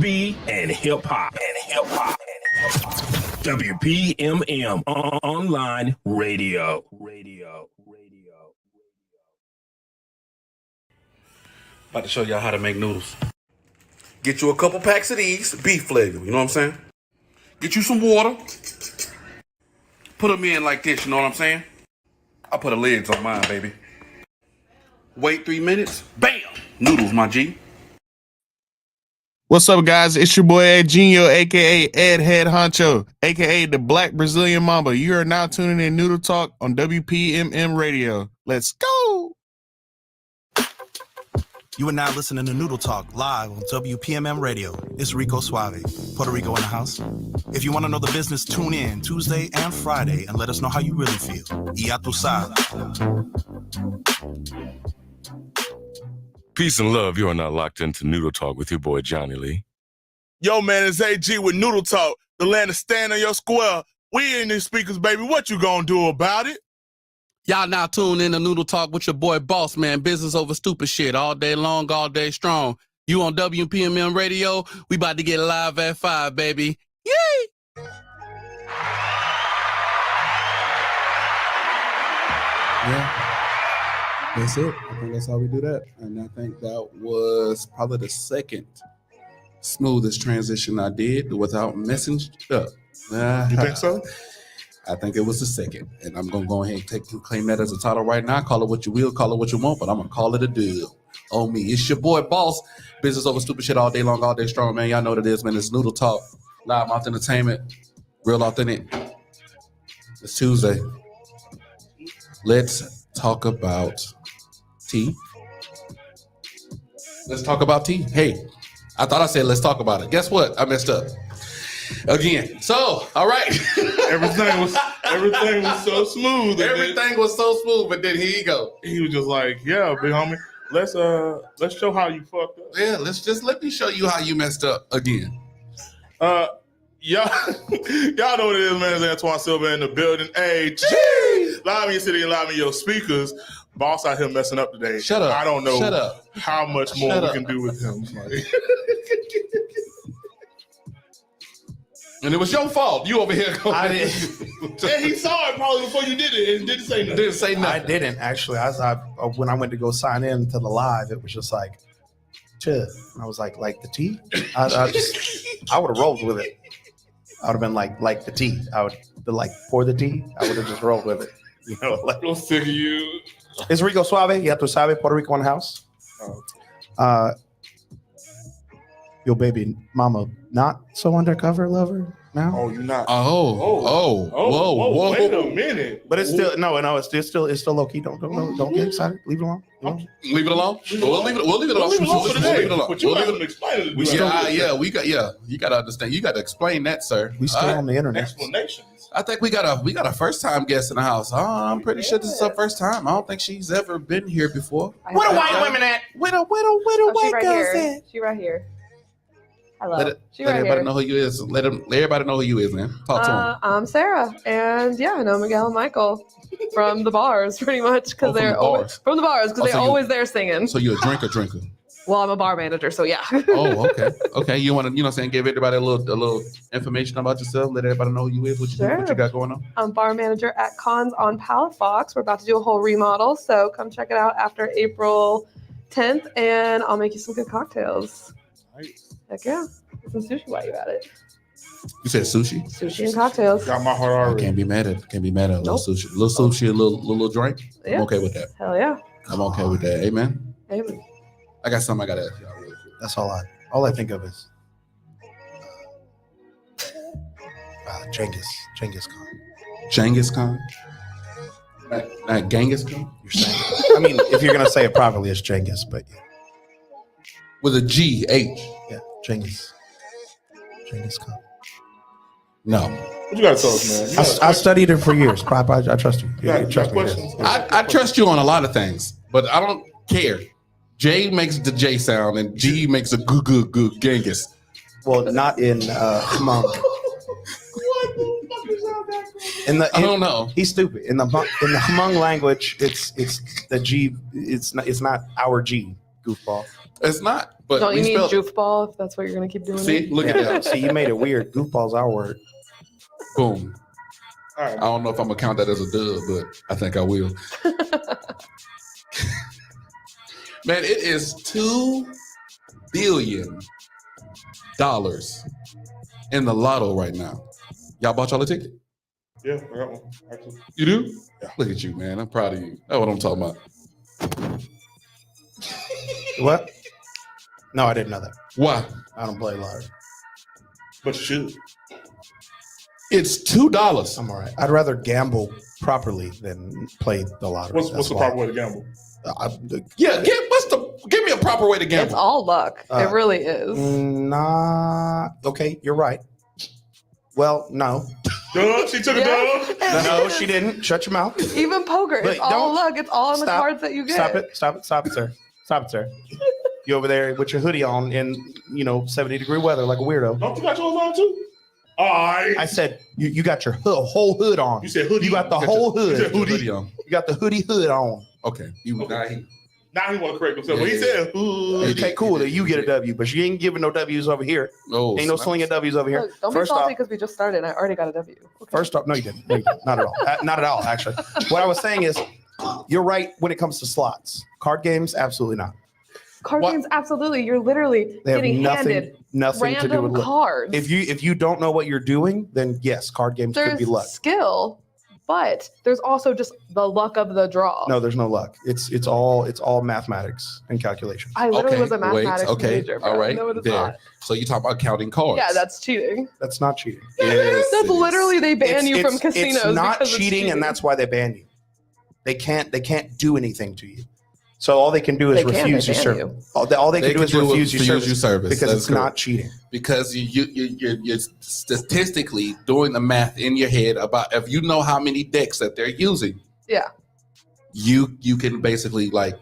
R&B, and hip hop. WPMM online radio. About to show y'all how to make noodles. Get you a couple packs of these, beef flavor, you know what I'm saying? Get you some water. Put them in like this, you know what I'm saying? I put the lids on mine, baby. Wait 3 minutes. Bam! Noodles, my G. What's up, guys? It's your boy Ed Genio, a.k.a. Ed Head Honcho, a.k.a. the Black Brazilian Mamba. You are now tuning in Noodle Talk on WPMM Radio. Let's go! You are now listening to Noodle Talk live on WPMM Radio. It's Rico Suave, Puerto Rico in the house. If you want to know the business, tune in Tuesday and Friday and let us know how you really feel. Y ya tu sabes. Peace and love. You are now locked into Noodle Talk with your boy Johnny Lee. Yo, man, it's AG with Noodle Talk, the land of stand on your square. We in these speakers, baby. What you gonna do about it? Y'all now tune in to Noodle Talk with your boy Boss Man, business over stupid shit, all day long, all day strong. You on WPMM Radio, we about to get live at 5, baby. Yay! Yeah, that's it. I think that's how we do that. And I think that was probably the second smoothest transition I did without messing up. You think so? I think it was the second. And I'm going to go ahead and claim that as a title right now. Call it what you will, call it what you want, but I'm going to call it a deal on me. It's your boy, Boss. Business over stupid shit all day long, all day strong, man. Y'all know what it is, man. It's Noodle Talk, live mouth entertainment, real authentic. It's Tuesday. Let's talk about tea. Let's talk about tea. Hey, I thought I said let's talk about it. Guess what? I messed up again. So, all right. Everything was so smooth. Everything was so smooth, but then here you go. He was just like, "Yeah, big homie, let's show how you fucked up." Yeah, let me show you how you messed up again. Y'all know what it is, man. It's Antoine Silva in the building. Hey, live in your city and live in your speakers. Boss out here messing up today. Shut up. I don't know Shut up. how much more we can do with him. And it was your fault. You over here going. I didn't. And he saw it probably before you did it and didn't say nothing. Didn't say nothing. I didn't actually. When I went to go sign in to the live, it was just like, chill. I was like the tea. I would have rolled with it. I would have been like the tea. I would be pour the tea. I would have just rolled with it. You know, I'm sick of you. It's Rico Suave. Ya tu sabes, Puerto Rico in the house. Your baby mama not so undercover lover now. Oh, you're not. Whoa. Wait a minute. But it's still no. It's still low key. Don't get excited. Leave it alone. Leave it alone. We'll leave it alone. We'll leave it alone for today. But you have to explain it. You gotta understand. You gotta explain that, sir. We stay on the internet. Explanations. I think we got a first time guest in the house. I'm pretty sure this is her first time. I don't think she's ever been here before. Where the white women at? Where the white girls at? She right here. Hello. Let everybody know who you is. Let everybody know who you is, man. Talk to them. I'm Sarah, and I know Miguel and Michael from the bars, pretty much, because they're always from the bars because they're always there singing. So you're a drinker. Well, I'm a bar manager, so yeah. Oh, okay. You want to, give everybody a little information about yourself. Let everybody know who you is, what you do, what you got going on. I'm bar manager at Cons on Palafox. We're about to do a whole remodel, so come check it out after April 10th, and I'll make you some good cocktails. Nice. Heck yeah. Some sushi while you at it. You said sushi? Sushi and cocktails. Got my heart already. Can't be mad at a little sushi. A little sushi, a little drink. Yeah. I'm okay with that. Hell yeah. I'm okay with that. Amen. Amen. I got something I gotta ask y'all. That's all I think of is Genghis Khan. Genghis Khan? Not Genghis Khan? You're saying? I mean, if you're gonna say it properly, it's Genghis, but yeah. With a G-H. Yeah, Genghis Khan. No. What you gotta tell us, man? I studied it for years. I trust you. You trust me. questions? I trust you on a lot of things, but I don't care. J makes the J sound and G makes a good Genghis. Well, not in Hmong. What the fuck is that? I don't know. He's stupid. In the Hmong language, it's the G. It's not our G. goofball. It's not. But Don't we you mean spelled it. goofball if that's what you're gonna keep doing? See, look at that. See, you made it weird. Goofball's our word. Boom. All right. I don't know if I'm gonna count that as a dub, but I think I will. Man, it is $2 billion in the lotto right now. Y'all bought y'all a ticket? Yeah, I got one. Actually. You do? Yeah. Look at you, man. I'm proud of you. That's what I'm talking about. What? No, I didn't know that. Why? I don't play lottery. But you should. It's $2. I'm all right. I'd rather gamble properly than play the lottery. What's the proper way to gamble? Yeah, give me a proper way to gamble. It's all luck. It really is. Nah. Okay, you're right. Well, no. Dub, she took a dub. No, she didn't. Shut your mouth. Even poker, Wait, it's all don't- luck. It's all on the Stop. cards that you get. Stop it, sir. Stop it, sir. You over there with your hoodie on in 70-degree weather like a weirdo. Don't you got yours on too? All right. I said you got your whole hood on. You said hoodie. You got the whole You hood. said hoodie. on. You got the hoodie on. Okay. Now he want to correct himself. But he Yeah. said hoodie. Okay, cool. Then you get a W, but you ain't giving no W's over here. No, Ain't no slinging W's over here. Look, don't be First salty off, because we just started and I already got a W. Okay. First off, no, you didn't. No, you didn't. Not at all. Not at all, actually. What I was saying is, you're right when it comes to slots. Card games, absolutely not. Card What? games, absolutely. You're literally They have getting nothing handed to do random with luck. cards. If you don't know what you're doing, then yes, card games could There's be luck. skill, but there's also just the luck of the draw. No, there's no luck. It's all mathematics and calculation. I literally Okay, was a mathematics okay, major. Bro. all right, No, it is there. not. So you talk about counting cards. Yeah, that's cheating. That's not cheating. Yes, That's it is. literally they ban you from casinos. It's not because cheating, and that's why they ban you. They can't do anything to you. So all they can do is They can, refuse they you ban service. All they can do is refuse you service because That's it's not cheating. Because you're statistically doing the math in your head about if you know how many decks that they're using, Yeah. you can basically like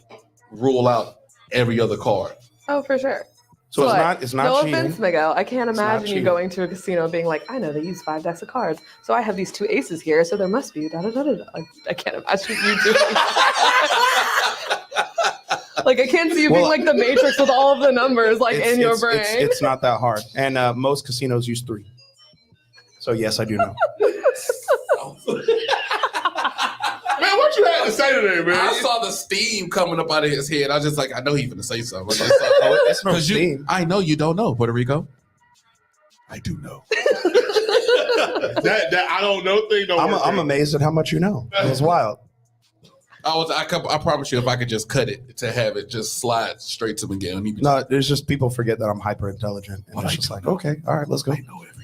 rule out every other card. Oh, for sure. So But it's not no cheating. offense, Miguel. I can't It's not imagine you cheating. going to a casino being like, I know they use 5 decks of cards, so I have these 2 aces here, so there must be da da da da. da. I can't imagine you doing that. Like I can't see you being Well, like the Matrix with all of the numbers like It's- in your it's- brain. It's not that hard, and most casinos use 3. So yes, I do know. Man, what you had to say today, man? I saw the steam coming up out of his head. I was just like, I know he's gonna say something. Oh, it's no 'Cause steam. I know you don't know Puerto Rico. I do know. that I don't know thing. Don't work, I'm man. amazed at how much you know. It's wild. I promise you, if I could just cut it to have it just slide straight to Miguel. And he be No, there's just people forget that I'm hyper intelligent, and Well, it's I just do like, know. okay, all right, let's go. I know everything.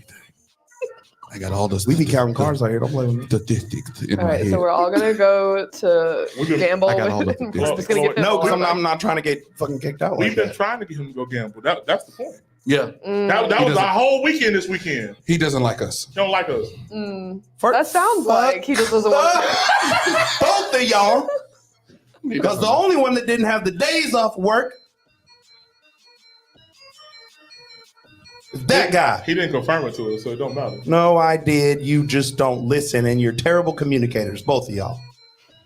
I got all the We be counting cards out here. Don't play with me. statistics in all my right, head. so we're all gonna go to We've been- gamble. I got all with- of the we're just gonna business. get No, because all I'm not trying to get fucking kicked out We've like been that. trying to get him to go gamble. That's the point. Yeah, That He was doesn't- our whole weekend this weekend. he doesn't like us. Don't like us. That sounds like he just doesn't want to. Both of y'all. Because the only one that didn't have the days off work is that guy. He didn't confirm it to us, so it don't matter. No, I did. You just don't listen, and you're terrible communicators, both of y'all.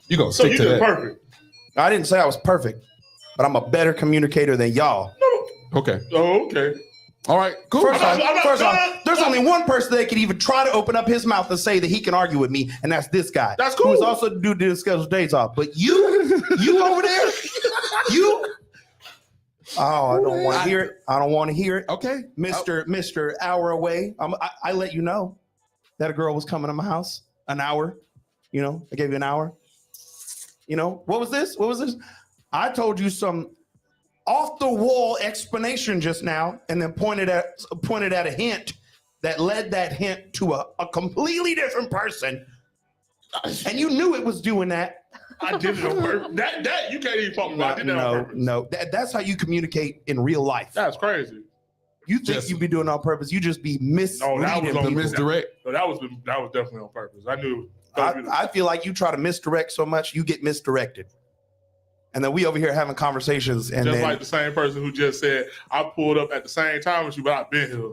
You gonna So stick you to did that? perfect. I didn't say I was perfect, but I'm a better communicator than y'all. Okay. Oh, okay. All right. Cool. First I'm not off, done. there's only one person that can even try to open up his mouth and say that he can argue with me, and that's this guy. That's Who is cool. also due to schedule days off. But you over there, you. Oh, I don't want to hear it. I don't want to hear it. Okay. Mr. Hour away. I let you know that a girl was coming to my house. An hour. I gave you an hour. What was this? What was this? I told you some off the wall explanation just now, and then pointed at a hint that led that hint to a completely different person. And you knew it was doing that. I did it on purpose. That you can't even talk about. I did that on purpose. No. That's how you communicate in real life. That's crazy. You think you be doing it on purpose? You just be misleading No, that was on people. misdirect. So that was definitely on purpose. I knew. I feel like you try to misdirect so much, you get misdirected. And then we over here having conversations, and just then like the same person who just said I pulled up at the same time as you, but I've been here.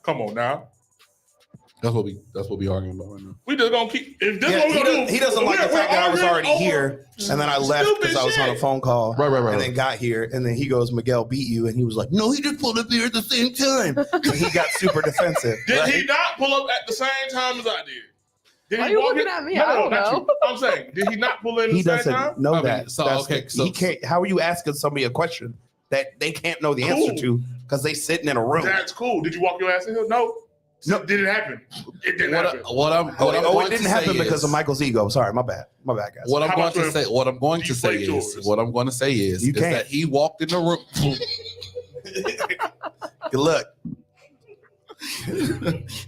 Come on now. That's what we arguing about right now. We just gonna keep. If this Yeah, what we gonna do, he doesn't like the fact that I was already here, and then I left stupid because I was on a shit. phone call. Right. And then got here, and then he goes, "Miguel beat you," and he was like, "No, he just pulled up here at the same time." And he got super defensive. Did he not pull up at the same time as I did? Did Why he are you walk looking in- at me? No, I don't not know. you. I'm saying, did he not pull in He at the doesn't same time? know I mean, that. so, That's okay, the- so- he can't. How are you asking somebody a question that they can't know the answer Cool. to because they sitting in a room? That's cool. Did you walk your ass in here? No. No. Did it happen? It didn't happen. What I'm Oh, going it didn't to happen say because is- of Michael's ego. Sorry, my bad, guys. What I'm How going about to your- say. What I'm going do to you say play is. yours? What I'm going to say is. You is can't. that he walked in the room. Good luck.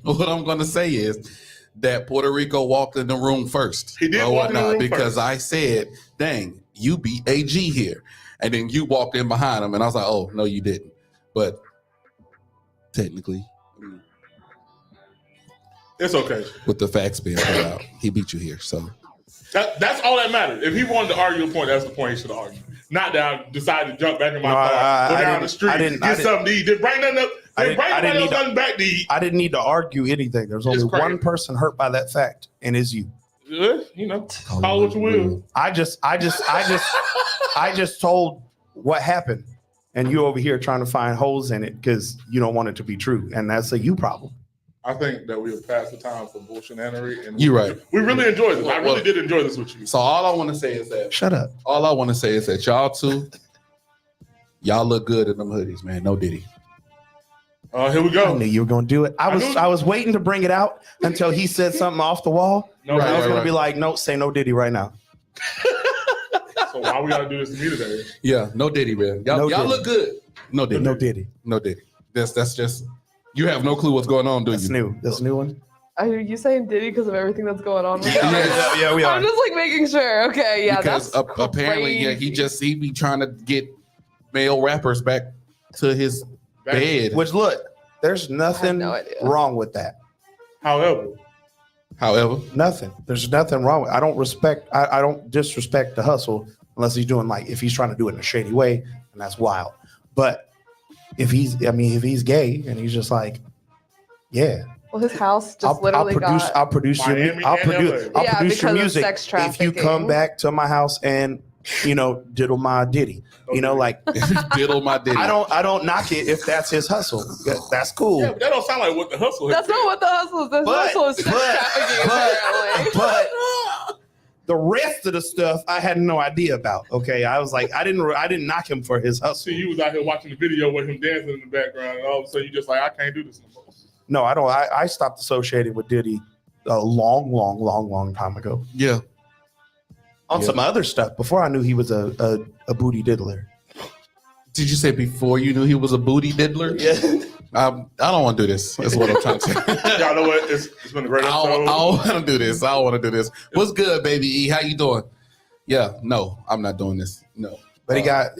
What I'm going to say is that Puerto Rico walked in the room first. He did or walk in the whatnot, room because first. I said, "Dang, you beat AG here," and then you walked in behind him, and I was like, "Oh no, you didn't." But technically, It's okay. with the facts being put out, he beat you here. So That's all that matters. If he wanted to argue a point, that's the point he should argue. Not that I decided to jump back in my No, car, I go down didn't- the street, I didn't- get something to eat. Didn't bring nothing up. Didn't bring nobody else nothing back to eat. I didn't need to argue anything. There's only It's crazy. one person hurt by that fact, and it's you. You know, call it what you will. I just told what happened, and you over here trying to find holes in it because you don't want it to be true, and that's a you problem. I think that we have passed the time for bullshittery, and You're right. We really enjoyed this. I really Well- did enjoy this with you. So all I want to say is that Shut up. y'all two, y'all look good in them hoodies, man. No Diddy. Here we I go. knew you were gonna do it. I knew- was waiting to bring it out until he said something off the wall. No, and I was right, gonna right. be like, no, say no Diddy right now. So why we gotta do this to me today? Yeah, no Diddy, man. Y'all, No y'all Diddy. look good. No Diddy. No Diddy. No Diddy. That's just you have no clue what's going on, do That's you? new. That's a new one. Are you saying Diddy because of everything that's going on? With Yeah, we I'm just like making sure. Okay, yeah, Because that's apparently, yeah, crazy. he be trying to get male rappers back to his bed. Which look, there's nothing no idea. wrong with that. However, However, Nothing. There's nothing wrong with. I don't disrespect the hustle unless he's doing like if he's trying to do it in a shady way, and that's wild. But if he's gay and he's just like, yeah, Well, his house just literally got. I'll produce your Miami I'll and produce LA. I'll Yeah, produce your because of music sex if you come trafficking. back to my house and diddle my Diddy. Like diddle my Diddy. I don't knock it if that's his hustle. That's cool. yeah, but that don't sound like what the hustle. That's not what the hustle is. The hustle is sex trafficking, apparently. but the rest of the stuff I had no idea about. Okay, I was like, I didn't knock him for his hustle. See, you was out here watching the video with him dancing in the background, and all of a sudden you just like, I can't do this no more. No, I don't. I stopped associating with Diddy a long time ago Yeah. on some other stuff before I knew he was a booty diddler. Did you say before you knew he was a booty diddler? Yeah. I don't want to do this. That's what I'm trying to say. Y'all know what? It's been a great I episode. don't want to do this. I don't want to do this. What's good, baby E? How you doing? Yeah, no, I'm not doing this. No. But he got.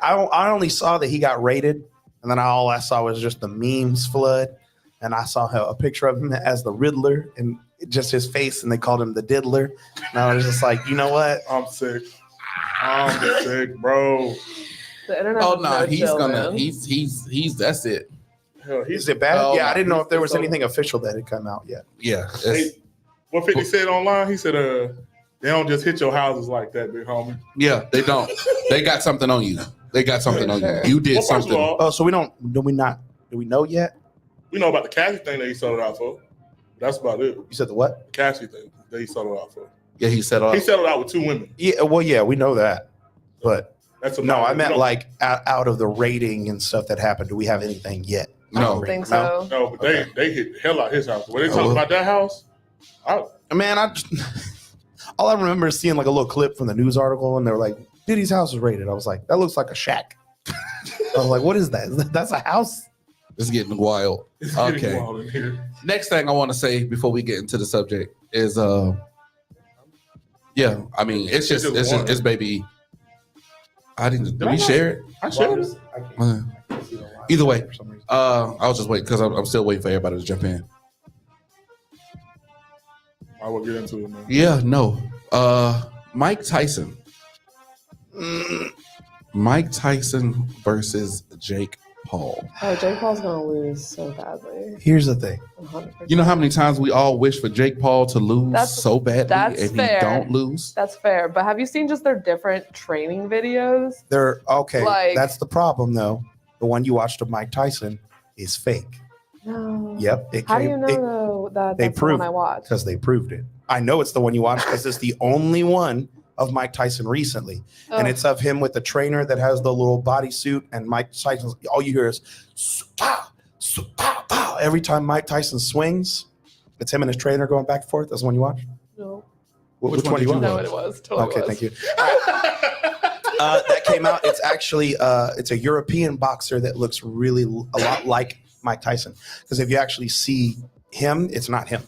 I only saw that he got raided, and then all I saw was just the memes flood, and I saw a picture of him as the Riddler and just his face, and they called him the Diddler, and I was just like, you know what? I'm sick. I'm sick, bro. The internet Oh is no, he's chill, gonna. man. He's. That's it. Hell, Is it bad? Oh, Yeah, I didn't know if there was so- anything official that had come out yet. Yeah. Hey, what 50 said online? He said, they don't just hit your houses like that, big homie. Yeah, they don't. They got something on you. They got something on you. You did Well, first of something. all, Oh, so do we know yet? we know about the Cassie thing that he sold it out for. That's about it. You said the what? The Cassie thing that he sold it out for. Yeah, he said. He settled out with 2 women. Yeah, well, yeah, we know that, but That's no, I we meant don't- like out of the rating and stuff that happened. Do we have anything yet? I No. don't think so. No, but Okay. they hit the hell out his house. When they Oh. talk about that house, Man, all I remember is seeing like a little clip from the news article, and they were like, "Diddy's house was raided." I was like, "That looks like a shack." I was like, "What is that? That's a house?" It's getting wild. it's getting Okay. wild in here. Next thing I want to say before we get into the subject is yeah, I mean it's baby. I didn't. Did we share it? I shared it. Either way, I was just waiting because I'm still waiting for everybody to jump in. I will get into it, man. Yeah, no. Mike Tyson. Mike Tyson versus Jake Paul. Oh, Jake Paul's gonna lose so badly. Here's the thing. 100%. You know how many times we all wish for Jake Paul to lose so badly that's and fair. he don't lose? That's fair. But have you seen just their different training videos? They're okay. Like- That's the problem, though. The one you watched of Mike Tyson is fake. No. Yep. It How do came, you know though that they that's the one proved I watched? because they proved it. I know it's the one you watched because it's the only one of Mike Tyson recently. And Oh. it's of him with the trainer that has the little bodysuit, and Mike Tyson, all you hear is pow, pow, pow. Every time Mike Tyson swings, it's him and his trainer going back and forth. That's the one you watch? No. Which one do you No, watch? it was. Totally Okay, was. thank you. That came out. It's actually it's a European boxer that looks really a lot like Mike Tyson. Because if you actually see him, it's not him.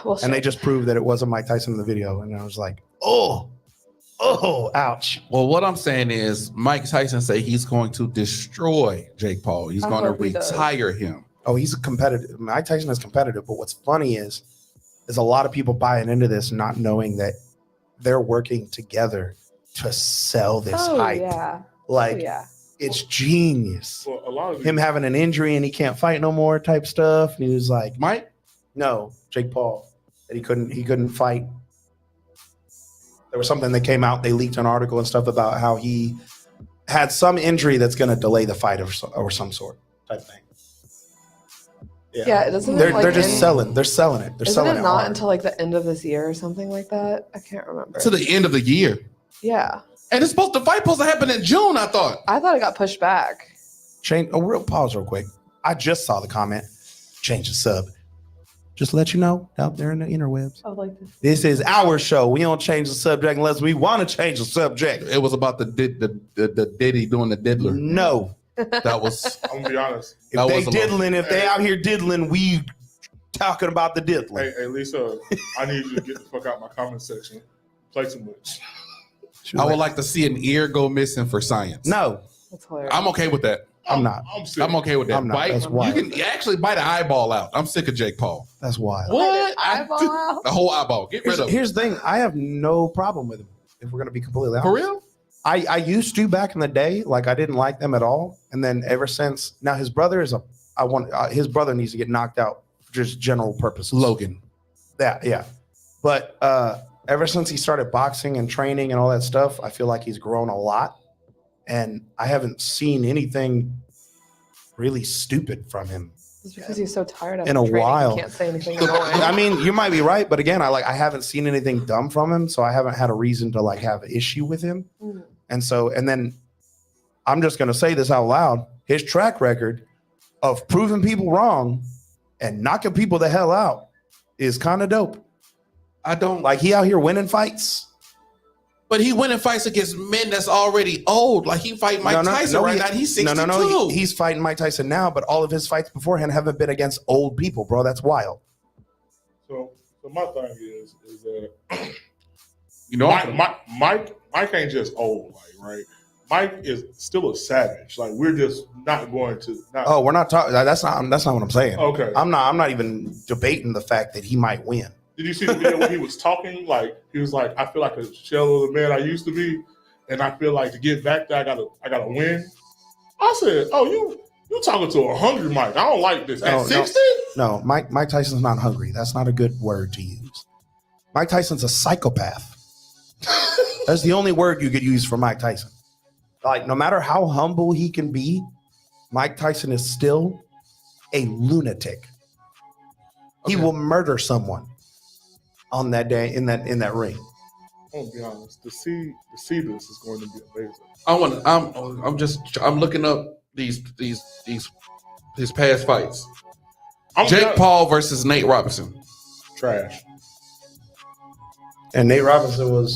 Well, And they just proved that it wasn't Mike Tyson in the video. And I was like, oh, ouch. Well, what I'm saying is Mike Tyson say he's going to destroy Jake Paul. He's I going to hope he does. retire him. Oh, he's a competitive. Mike Tyson is competitive. But what's funny is a lot of people buying into this, not knowing that they're working together to sell this oh hype. yeah. Like, oh yeah. it's genius. Well, a lot of Him having an injury and he can't fight no more type stuff. And he was like, Mike? no, Jake Paul, that he couldn't fight. There was something that came out. They leaked an article and stuff about how he had some injury that's going to delay the fight or some sort type thing. Yeah, it doesn't. They're, like, they're just end- selling. They're selling it. They're Isn't selling it it not hard. until like the end of this year or something like that? I can't remember. To the end of the year. Yeah, And it's supposed to happen in June, I thought. I thought it got pushed back. Change. Oh, real pause real quick. I just saw the comment. Change the sub. Just to let you know, out there in the interwebs. I would like this. This is our show. We don't change the subject unless we want to change the subject. It was about the Diddy doing the diddler. No. That was I'm gonna be honest. If That they was a little- diddling, if they out here diddling, we talking about the diddling. Hey, Lisa, I need you to get the fuck out my comment section. Play too much. I would like to see an ear go missing for science. No, That's hilarious. I'm okay with that. I'm not. I'm sick. I'm okay with that. I'm not. Bite, That's wild. you can actually bite an eyeball out. I'm sick of Jake Paul. That's wild. What? Eyeball out? The whole eyeball. Get rid of it. Here's the thing. I have no problem with him. If we're gonna be completely honest. For real? I used to back in the day. Like I didn't like them at all. And then ever since now, his brother is his brother needs to get knocked out for just general purposes. Logan. That yeah. But ever since he started boxing and training and all that stuff, I feel like he's grown a lot. And I haven't seen anything really stupid from him. It's because he's so tired of In a training, while. He can't say anything annoying. I mean, you might be right, but again, I haven't seen anything dumb from him, so I haven't had a reason to have an issue with him. Mhm. And then I'm just gonna say this out loud: his track record of proving people wrong and knocking people the hell out is kind of dope. I don't Like he out here winning fights. But he winning fights against men that's already old. Like he fight Mike Tyson right now. He's 62. No. He's fighting Mike Tyson now, but all of his fights beforehand haven't been against old people, bro. That's wild. So my thing is that you know, Mike ain't just old, like, right? Mike is still a savage. Like, we're just not going to. Oh, we're not talking. That's not what I'm saying. Okay. I'm not even debating the fact that he might win. Did you see the video when he was talking? Like, he was like, "I feel like a shell of the man I used to be, and I feel like to get back there, I gotta win." I said, "Oh, you talking to a hungry Mike? I don't like this." At 60? No, Mike Tyson's not hungry. That's not a good word to use. Mike Tyson's a psychopath. That's the only word you could use for Mike Tyson. Like, no matter how humble he can be, Mike Tyson is still a lunatic. He will murder someone on that day in that ring. I'm gonna be honest. To see this is going to be amazing. I'm looking up these past fights. Jake done. Paul versus Nate Robinson. Trash. And Nate Robinson was,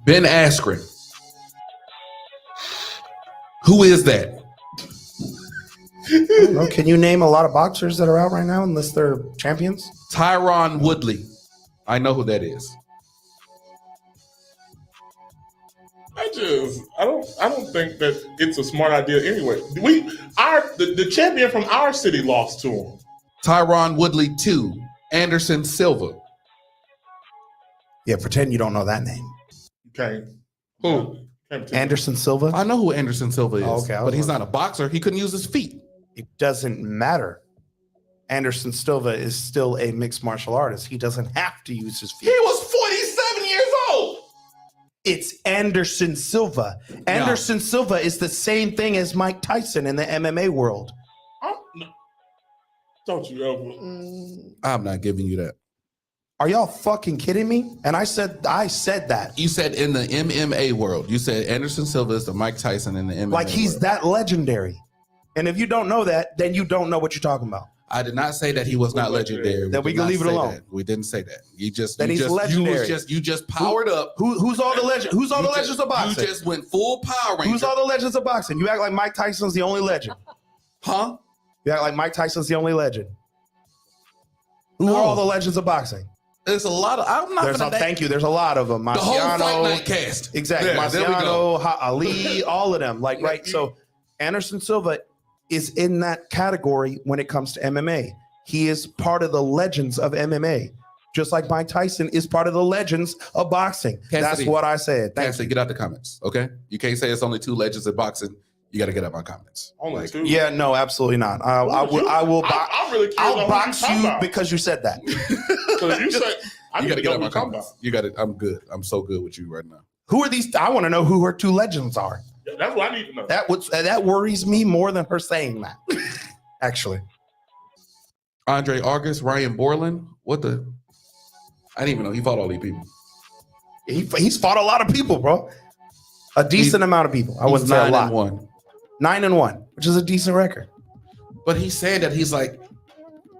Ben Askren. Who is that? I don't know. Can you name a lot of boxers that are out right now unless they're champions? Tyron Woodley. I know who that is. I don't think that it's a smart idea anyway. The champion from our city lost to him. Tyron Woodley 2. Anderson Silva. Yeah, pretend you don't know that name. You can't. Who? Anderson Silva. I know who Anderson Silva is, Oh, okay, I was but he's not a boxer. He couldn't use his feet. It doesn't matter. Anderson Silva is still a mixed martial artist. He doesn't have to use his feet. He was 47 years old. It's Anderson Silva. Anderson Silva is the same thing as Mike Tyson in the MMA world. Don't you ever. I'm not giving you that. Are y'all fucking kidding me? And I said that. You said in the MMA world. You said Anderson Silva is the Mike Tyson in the MMA Like he's world. that legendary. And if you don't know that, then you don't know what you're talking about. I did not say that he was not legendary. Then we did can not leave it say alone. that. We didn't say that. Then he's legendary. You just powered up. Who's all the legend? Who's all the legends of boxing? You just went full Power Ranger. Who's all the legends of boxing? You act like Mike Tyson's the only legend. Huh? You act like Mike Tyson's the only legend. Who are all the legends of boxing? There's a lot of. I'm not. Thank you. There's a lot of them. The whole Fight Night cast. Exactly. Yeah, there we go. Marciano, Ali, all of them. Like, right. So Anderson Silva is in that category when it comes to MMA. He is part of the legends of MMA, just like Mike Tyson is part of the legends of boxing. That's Cassidy. what I said. Thank Cassidy, get out the comments, okay? You can't say it's only two legends of boxing. You got to get out my comments. Only two. Yeah, no, absolutely not. I will. I'm really curious I'll on box what you're talking you about. because you said that. So you said I You need got to to get know out my what you're talking comments. about. You got it. I'm good. I'm so good with you right now. Who are these? I want to know who her two legends are. That's what I need to know. That worries me more than her saying that. Actually, Andre August, Ryan Borland. What the? I didn't even know he fought all these people. he's fought a lot of people, bro. A decent amount of people. I wouldn't say a lot. 9-1. 9-1, which is a decent record. But he's saying that he's like,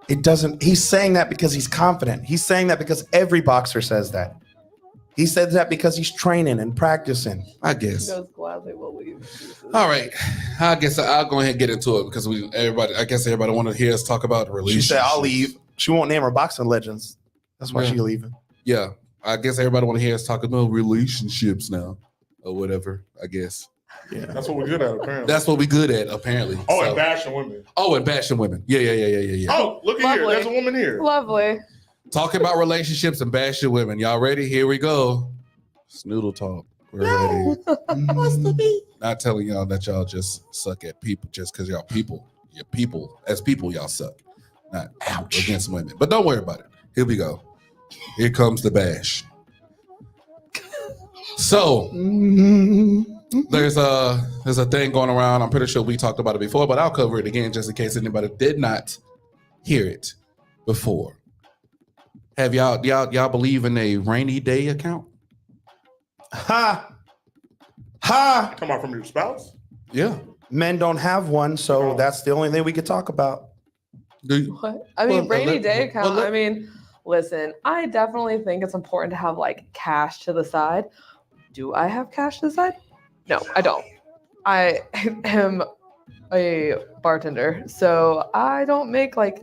It doesn't. He's saying that because he's confident. He's saying that because every boxer says that. He said that because he's training and practicing. I guess. Goes gladly will leave. All right. I guess I'll go ahead and get into it because I guess everybody wanted to hear us talk about She relationships. said, "I'll leave." She won't name her boxing legends. That's why Yeah. she's leaving. Yeah. I guess everybody want to hear us talk about relationships now or whatever, I guess. Yeah. That's what we're good at, apparently. That's what we good at, apparently. Oh, So- and bashing women. Oh, and bashing women. Yeah. Oh, look at here. Lovely. There's a woman here. Lovely. Talking about relationships and bashing women. Y'all ready? Here we go. Snoodle talk. We're ready. Not telling y'all that y'all just suck at people just because y'all people. You're people. As people, y'all suck. Not against women. But don't worry about it. Here we go. Here comes the bash. So there's a thing going around. I'm pretty sure we talked about it before, but I'll cover it again just in case anybody did not hear it before. Have y'all believe in a rainy day account? Ha! Come out from your spouse? Yeah. Men don't have one, so that's the only thing we could talk about. Do you? What? I mean, Well, rainy let- day account. well, I mean, listen, I definitely think it's important to have like cash to the side. Do I have cash to the side? No, I don't. I am a bartender, so I don't make like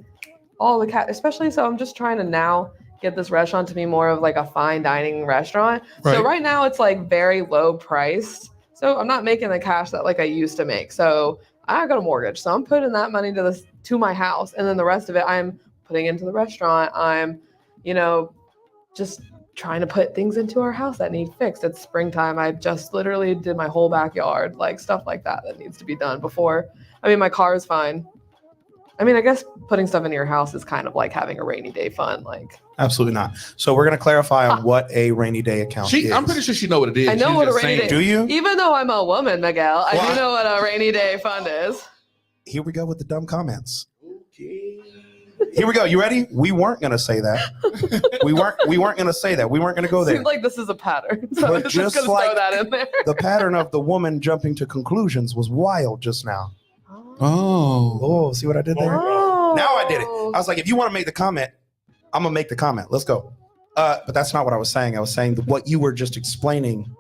all the cash, especially so I'm just trying to now get this restaurant to be more of like a fine dining restaurant. So Right. right now it's like very low priced. So I'm not making the cash that like I used to make. So I got a mortgage. So I'm putting that money to my house, and then the rest of it I'm putting into the restaurant. I'm, just trying to put things into our house that need fixed. It's springtime. I just literally did my whole backyard, like stuff like that needs to be done before. I mean, my car is fine. I mean, I guess putting stuff in your house is kind of like having a rainy day fun. Like, Absolutely not. So we're going to clarify on what a rainy day account is. I'm pretty sure she know what it is. I know She's what a just rainy saying- day. Do you? Even though I'm a woman, Miguel, I Well, do know what a rainy day fund is. Here we go with the dumb comments. Here we go. You ready? We weren't going to say that. We weren't going to say that. We weren't going to go there. Seems like this is a pattern. So But I'm just just gonna throw like- that in there. The pattern of the woman jumping to conclusions was wild just now. Oh. Oh, see what I did there? Oh. Now I did it. I was like, if you want to make the comment, I'm going to make the comment. Let's go. But that's not what I was saying. I was saying that what you were just explaining.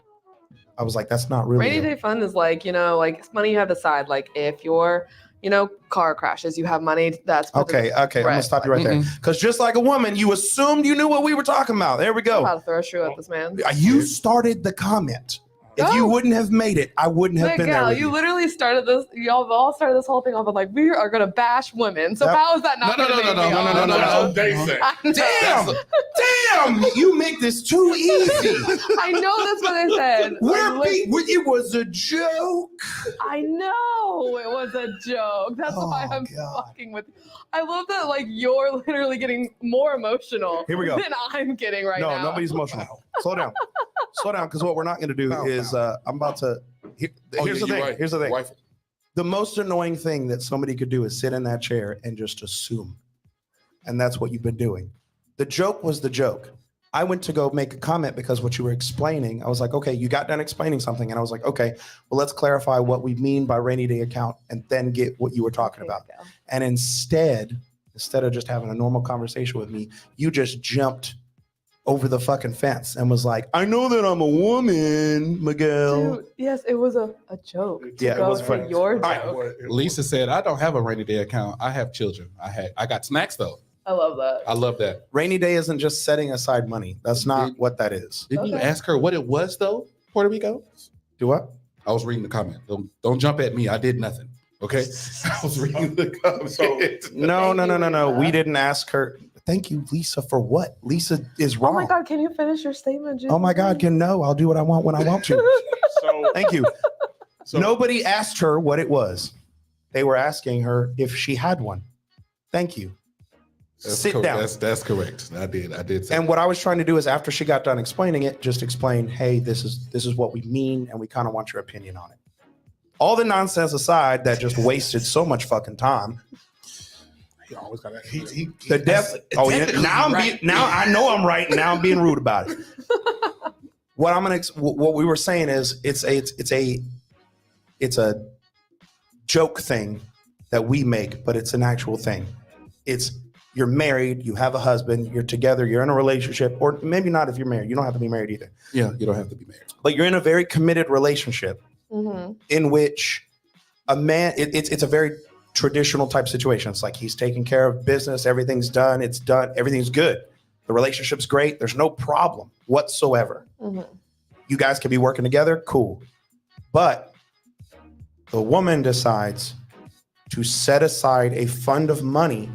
I was like, that's not really. Rainy day fund is like, like it's money you have aside. Like if your, car crashes, you have money that's put Okay. I'm going to Right. stop you right there. Because just like a woman, you assumed you knew what we were talking about. There we I'm go. about to throw a shoe at this man. You started the comment. If you Oh. wouldn't have made it, I wouldn't have been there. Miguel, With you you. literally started this. Y'all all started this whole thing off of like we are gonna bash women. So Yep. how is that not? No, gonna no, make no, me no, on? no, no, no, That's no. what they say. I know. Damn! Damn, you make this too easy. I know that's what I said. It was a joke. I know it was a joke. That's why I'm fucking with you. I love that, like, you're literally getting more emotional Here we go. than I'm getting right now. No, nobody's emotional. Slow down. Slow down, because what we're not going to do is I'm about to. Here's the thing. Right. Here's the thing. Wife. The most annoying thing that somebody could do is sit in that chair and just assume. And that's what you've been doing. The joke was the joke. I went to go make a comment because what you were explaining, I was like, okay, you got done explaining something. And I was like, okay, well, let's clarify what we mean by rainy day account and then get what you were talking about. And instead of just having a normal conversation with me, you just jumped over the fucking fence and was like, I know that I'm a woman, Miguel. Dude, yes, it was a joke. Yeah, it was funny. Your joke. All right. Lisa said, I don't have a rainy day account. I have children. I got snacks though. I love that. I love that. Rainy day isn't just setting aside money. That's not what that is. Didn't you Okay. ask her what it was though, Puerto Rico? Do what? I was reading the comment. Don't jump at me. I did nothing. Okay. I was reading the comment. No. We didn't ask her. Thank you, Lisa, for what? Lisa is Oh wrong. my God, can you finish your statement? Oh my God, I'll do what I want when I want to. Thank you. Nobody asked her what it was. They were asking her if she had one. Thank you. Sit down. That's correct. I did say And what I was trying to do is after she got done explaining it, just explain, hey, this is what we mean, and we kind of want your opinion on it. All the nonsense aside that just wasted so much fucking time. He always got The death. Oh, yeah. Now I know I'm right. And now I'm being rude about it. What we were saying is it's a joke thing that we make, but it's an actual thing. It's you're married, you have a husband, you're together, you're in a relationship, or maybe not if you're married. You don't have to be married either. Yeah, you don't have to be married. But you're in a very committed relationship in which a man, it's a very traditional type situation. It's like he's taking care of business, everything's done, everything's good. The relationship's great, there's no problem whatsoever. You guys can be working together, cool. But the woman decides to set aside a fund of money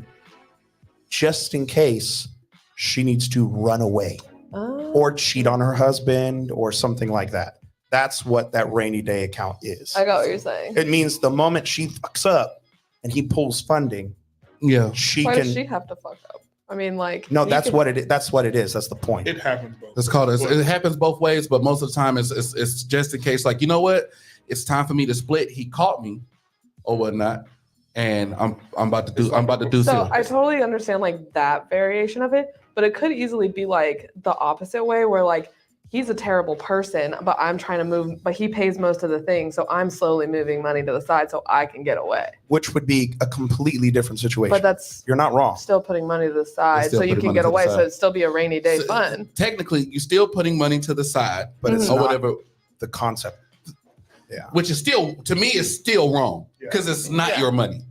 just in case she needs to run away or cheat on her husband or something like that. That's what that rainy day account is. I got what you're saying. It means the moment she fucks up and he pulls funding, yeah, Why does she have to fuck up? I mean, like, no, that's what it is. That's what it is. That's the point. It happens both. It's called. It happens both ways, but most of the time, it's just in case. Like, you know what? It's time for me to split. He caught me, or whatnot, and I'm about to do. So so. I totally understand like that variation of it, but it could easily be like the opposite way, where like he's a terrible person, but I'm trying to move, but he pays most of the things, so I'm slowly moving money to the side so I can get away. Which would be a completely different situation. But that's you're not wrong. Still putting money to the side Still so you putting can money get to the away, so side. it'd still be a rainy day fun. Technically, you're still putting money to the side, but it's or not whatever. The concept. Yeah. Which is still, to me, is still wrong because it's not your money.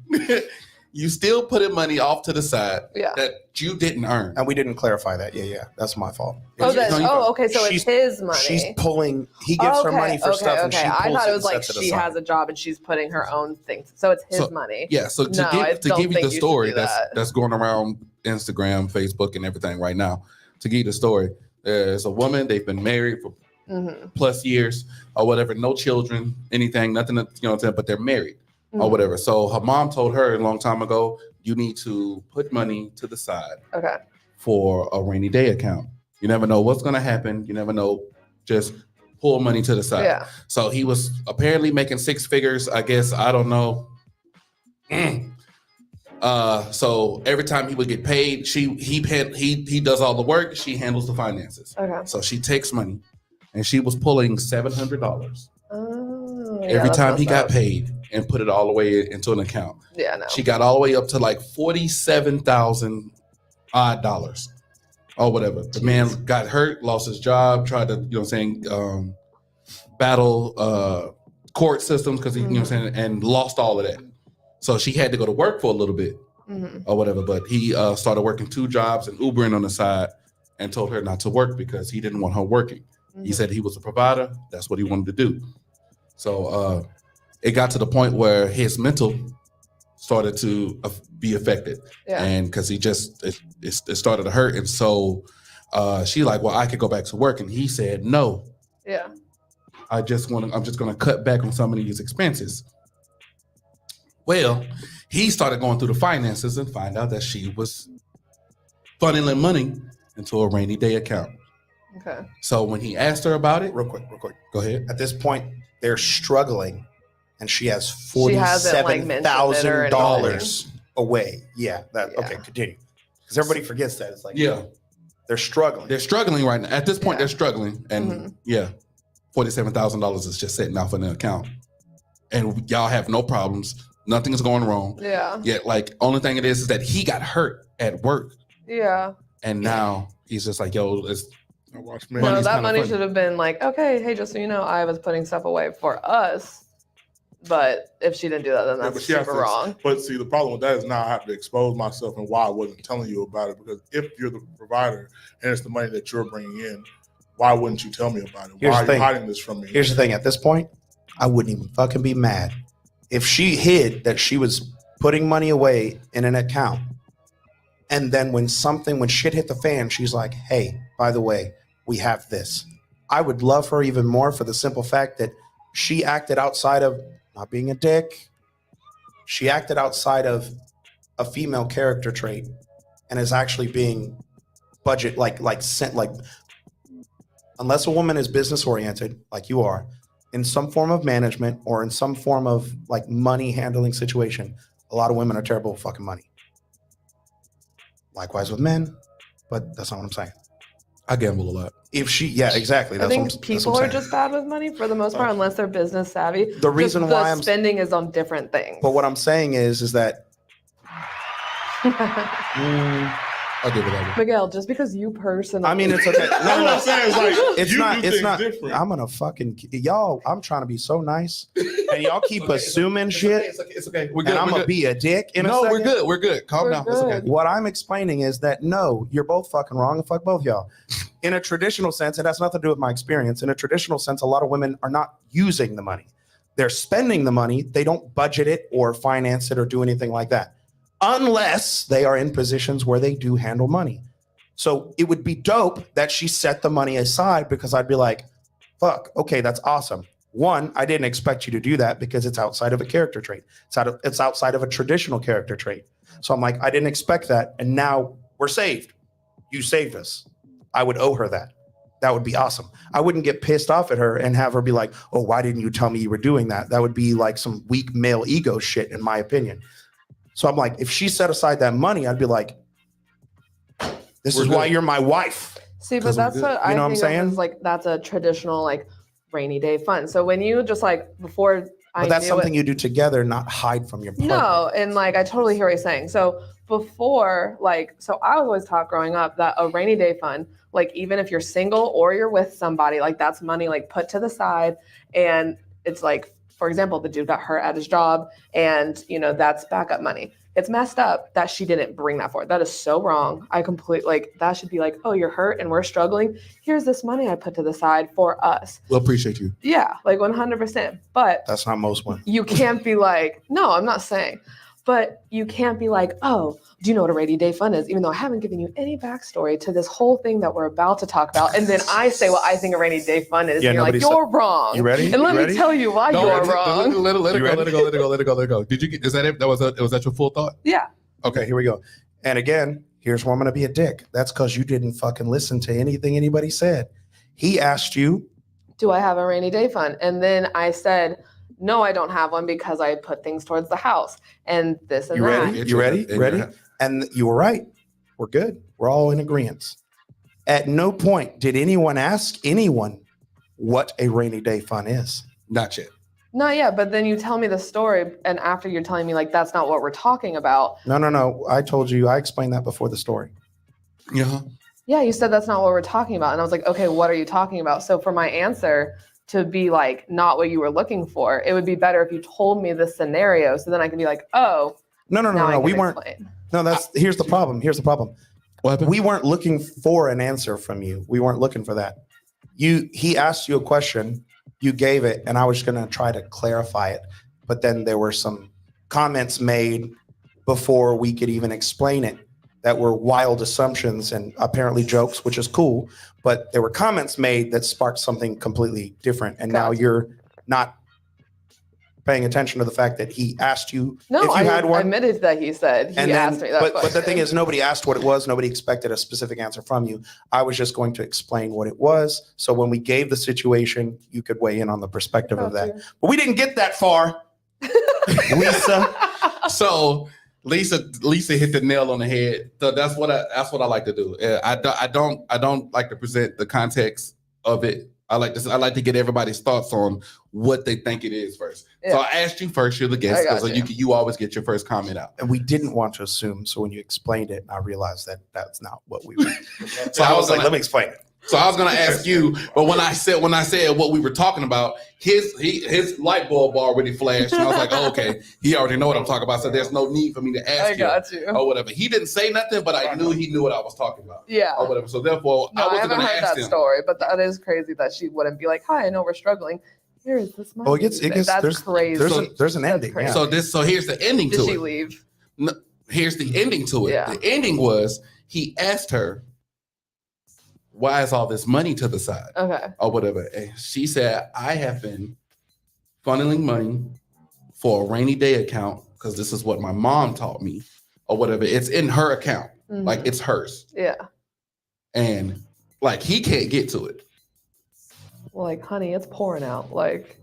You still putting money off to the side that you didn't earn. And we didn't clarify that. Yeah. That's my fault. Okay, so it's his money. She's pulling, he gives her money for stuff and she pulls I thought it it was and like sets it she aside. has a job and she's putting her own things. So it's his money. Yeah, so to I give don't you think the should story do that. that's going around Instagram, Facebook, and everything right now, to give you the story, there's a woman, they've been married for plus years or whatever, no children, anything, nothing, but they're married or whatever. So her mom told her a long time ago, you need to put money to the side for a rainy day account. You never know what's going to happen. You never know. Just pull money to the side. Yeah. So he was apparently making six figures. I guess, I don't know. So every time he would get paid, he does all the work. She handles the finances. Okay. So she takes money, and she was pulling $700 every that's time he messed got up. paid and put it all the way into an account. Yeah, no. She got all the way up to like $47,000 odd or whatever. The man got hurt, lost his job, tried to, battle court systems because he, and lost all of that. So she had to go to work for a little bit or whatever. But he started working 2 jobs and Ubering on the side and told her not to work because he didn't want her working. He said he was a provider. That's what he wanted to do. So it got to the point where his mental started to be affected. Yeah. And because he just, it started to hurt. And so She like, well, I could go back to work, and he said no. Yeah. I'm just gonna cut back on some of these expenses. Well, he started going through the finances and find out that she was funneling money into a rainy day account. Okay. So when he asked her about it, Real quick. go ahead. At this point, they're struggling, and she has She hasn't, like, mentioned it or $47,000 away. Yeah. Yeah. Okay. Continue. Because everybody forgets that. It's like, Yeah, they're struggling. they're struggling right now. At this point, Yeah. they're struggling, and yeah, $47,000 is just sitting off in the account, and y'all have no problems. Nothing is going wrong. Yeah. Yet, like, only thing it is that he got hurt at work, Yeah. and now he's just like, yo, it's I watched No, Money's that kinda money funny. should have been like, okay, hey, just so you know, I was putting stuff away for us. But if she didn't do that, then Yeah, that's but she has super to- wrong. But see, the problem with that is now I have to expose myself and why I wasn't telling you about it. Because if you're the provider and it's the money that you're bringing in, why wouldn't you tell me about it? Here's Why the are thing. you hiding this from me? Here's the thing. At this point, I wouldn't even fucking be mad. If she hid that she was putting money away in an account, and then when shit hit the fan, she's like, hey, by the way, we have this. I would love her even more for the simple fact that she acted outside of not being a dick. She acted outside of a female character trait and is actually being budget sent unless a woman is business oriented like you are, in some form of management or in some form of like money handling situation, a lot of women are terrible with fucking money. Likewise with men, but that's not what I'm saying. I gamble a lot. If she, yeah, exactly. I That's think what I'm people are saying. just bad with money for the most part, unless they're business savvy. The reason Just the why I'm- spending is on different things. But what I'm saying is that I'll give it that one. Miguel, just because you personally, I mean, it's okay. That's what I'm saying. It's like It's you not. do It's things not. different. I'm gonna fucking y'all. I'm trying to be so nice, and y'all keep assuming shit, It's okay. We're good. and I'm we're gonna good. be a dick in a No, we're second. good. We're good. Calm We're down. It's okay. good. What I'm explaining is that no, you're both fucking wrong, and fuck both y'all. In a traditional sense, it has nothing to do with my experience. In a traditional sense, a lot of women are not using the money; they're spending the money. They don't budget it or finance it or do anything like that, unless they are in positions where they do handle money. So it would be dope that she set the money aside, because I'd be like, fuck, okay, that's awesome. One, I didn't expect you to do that because it's outside of a character trait. It's outside of a traditional character trait. So I'm like, I didn't expect that. And now we're saved. You saved us. I would owe her that. That would be awesome. I wouldn't get pissed off at her and have her be like, oh, why didn't you tell me you were doing that? That would be like some weak male ego shit, in my opinion. So I'm like, if she set aside that money, I'd be like, this is why you're my wife. see, but 'Cause we're that's good. what I You know what I'm think saying? of as like that's a traditional like rainy day fund. So when you just like before I But that's knew something it, you do together, not hide from your partner. no, and like I totally hear what you're saying. So before, like, so I was always taught growing up that a rainy day fund, like even if you're single or you're with somebody, like that's money like put to the side, and it's like, for example, the dude got hurt at his job, and you know that's backup money. It's messed up that she didn't bring that forward. That is so wrong. I completely like that should be like, oh, you're hurt and we're struggling. Here's this money I put to the side for us. We'll appreciate you. Yeah, like 100%. But That's not most women. you can't be like, no, I'm not saying, but you can't be like, oh, do you know what a rainy day fund is? Even though I haven't given you any backstory to this whole thing that we're about to talk about. And then I say what I think a rainy day fund is. Yeah, and you're like, nobody said- you're wrong. You ready? And let You me ready? tell you why No, you're let wrong. it go. Let it You go. ready? Let it go. Did you get? Is that it? Was that your full thought? Yeah. Okay, here we go. And again, here's where I'm going to be a dick. That's because you didn't fucking listen to anything anybody said. He asked you, Do I have a rainy day fund? And then I said, no, I don't have one because I put things towards the house and this and you that. ready? You ready? And Ready? you're- And you were right. We're good. We're all in agreement. At no point did anyone ask anyone what a rainy day fund is. Not yet. No, yeah, but then you tell me the story, and after you're telling me like that's not what we're talking about. No. I told you, I explained that before the story. Yeah. Yeah, you said that's not what we're talking about, and I was like, okay, what are you talking about? So for my answer to be like not what you were looking for, it would be better if you told me the scenario, so then I can be like, oh, No. now I We can weren't. explain. No, here's the problem. Here's the problem. What happened? We weren't looking for an answer from you. We weren't looking for that. He asked you a question, you gave it, and I was going to try to clarify it. But then there were some comments made before we could even explain it. that were wild assumptions and apparently jokes, which is cool. But there were comments made that sparked something completely different. And now Gotcha. you're not paying attention to the fact that he asked you No, if you I had one. admitted that he said he And asked me that but question. the thing is, nobody asked what it was. Nobody expected a specific answer from you. I was just going to explain what it was. So when we gave the situation, you could weigh in on the perspective of that. Gotcha. But we didn't get that far. Lisa. So Lisa hit the nail on the head. So that's what I like to do. I don't like to present the context of it. I like to get everybody's thoughts on what they think it is first. So I asked you first. You're the guest, I so got you always get your first comment out. And we didn't want to assume. So when you explained it, I realized that that's not what we were. So I was like, let me explain it. So I was gonna ask you, but when I said what we were talking about, his light bulb already flashed, and I was like, oh, okay, he already know what I'm talking about. So there's no need for me to ask I got you. or whatever. He didn't say nothing, but I knew he knew what I was talking about. Yeah. Or whatever. So therefore, No, I wasn't haven't gonna heard ask that him. story, but that is crazy that she wouldn't be like, "Hi, I know we're struggling. Here is this money." Oh, it gets That's crazy. there's an ending. crazy. Yeah. So here's the ending Did to she it. leave? No, here's the ending to it. Yeah. The ending was he asked her, why is all this money to the side? Okay. Or whatever. And she said, I have been funneling money for a rainy day account because this is what my mom taught me, or whatever. It's in her account. Mhm. Like it's hers. Yeah. And like he can't get to it. Well, like, honey, it's pouring out. Like,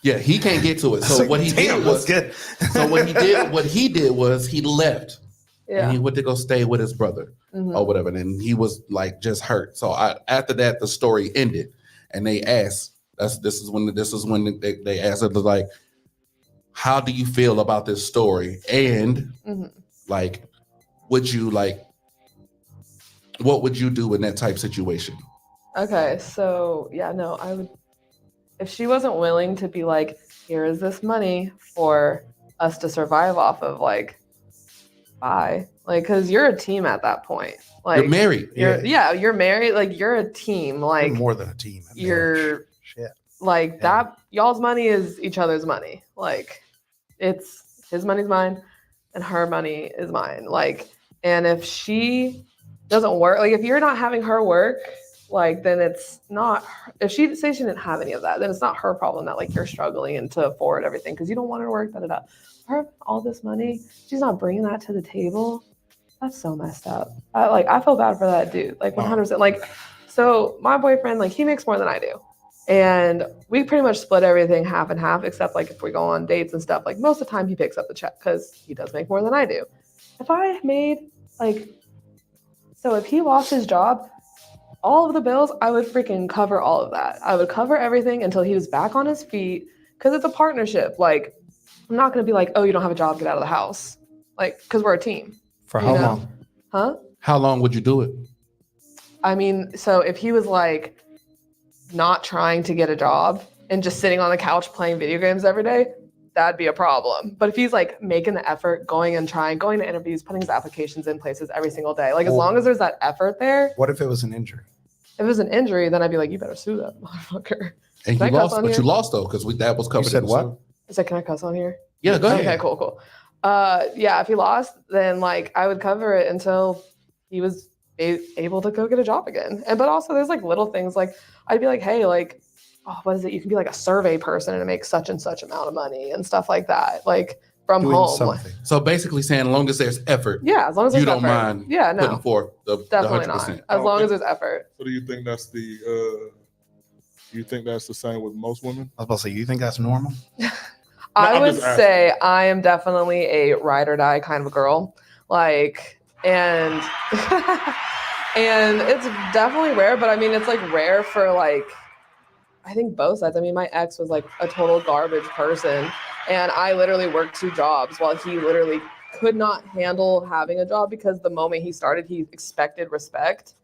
Yeah, he can't get to it. So what he did was good. so what he did was he left and yeah. he went to go stay with his brother. Mhm. Or whatever. And he was like just hurt. So after that, the story ended, and they asked. This is when they asked her like, "How do you feel about this story?" And Mhm. like, what would you do in that type situation? Okay. So yeah, no, I would. If she wasn't willing to be like, "Here is this money for us to survive off of," like, bye. Like, because you're a team at that point. Like, You're married. you're married. Like, you're a team. Like, We're more than a team. at you're marriage. Shit. like Yeah. that. Y'all's money is each other's money. Like, it's his money's mine, and her money is mine. Like, and if she doesn't work, like if you're not having her work, like then it's not. If she say she didn't have any of that, then it's not her problem that like you're struggling and to afford everything because you don't want her to work. Da da da. Her all this money, she's not bringing that to the table. That's so messed up. I feel bad for that dude. Like 100%. Like, so my boyfriend, like he makes more than I do. And we pretty much split everything half and half, except like if we go on dates and stuff, like most of the time he picks up the check because he does make more than I do. If I made like, so if he lost his job, all of the bills, I would freaking cover all of that. I would cover everything until he was back on his feet because it's a partnership. Like, I'm not going to be like, oh, you don't have a job, get out of the house. Like, because we're a team. For You how know? long? Huh? How long would you do it? I mean, so if he was like not trying to get a job and just sitting on the couch playing video games every day, that'd be a problem. But if he's like making the effort, going to interviews, putting his applications in places every single day, like as long as there's that effort there, What if it was an injury? if it was an injury, then I'd be like, you better sue that motherfucker. And Can I you cuss lost, on but here? you lost though, because that was covered. You said in the what? story. Is that, can I cuss on here? Yeah, go ahead. Okay, cool. Yeah, if he lost, then like I would cover it until he was able to go get a job again. But also there's like little things like I'd be like, hey, like, oh, what is it? You can be like a survey person and make such and such amount of money and stuff like that, like from Doing home. something. So basically, saying as long as there's effort, Yeah, as long as there's you don't effort. mind Yeah, putting no, forth the definitely 100%. not. As long as there's effort. So do you think that's the same with most women? I was about to say, you think that's normal? I I'm would just asking. say I am definitely a ride or die kind of a girl. Like, and and it's definitely rare, but I mean, it's like rare for like, I think both sides. I mean, my ex was like a total garbage person, and I literally worked 2 jobs while he literally could not handle having a job because the moment he started, he expected respect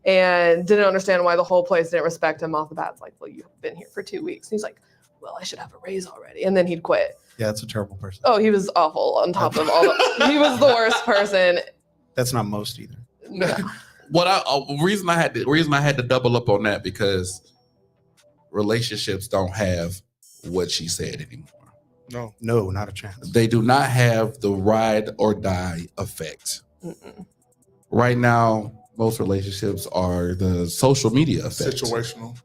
and didn't understand why the whole place didn't respect him off the bat. It's like, well, you've been here for 2 weeks. And he's like, well, I should have a raise already. And then he'd quit. Yeah, it's a terrible person. Oh, he was awful on top of all the, he was the worst person. That's not most either. Reason I had to double up on that because relationships don't have what she said anymore. No. No, not a chance. They do not have the ride or die effect Mm-mm. Right now, most relationships are the social media effect. Situational.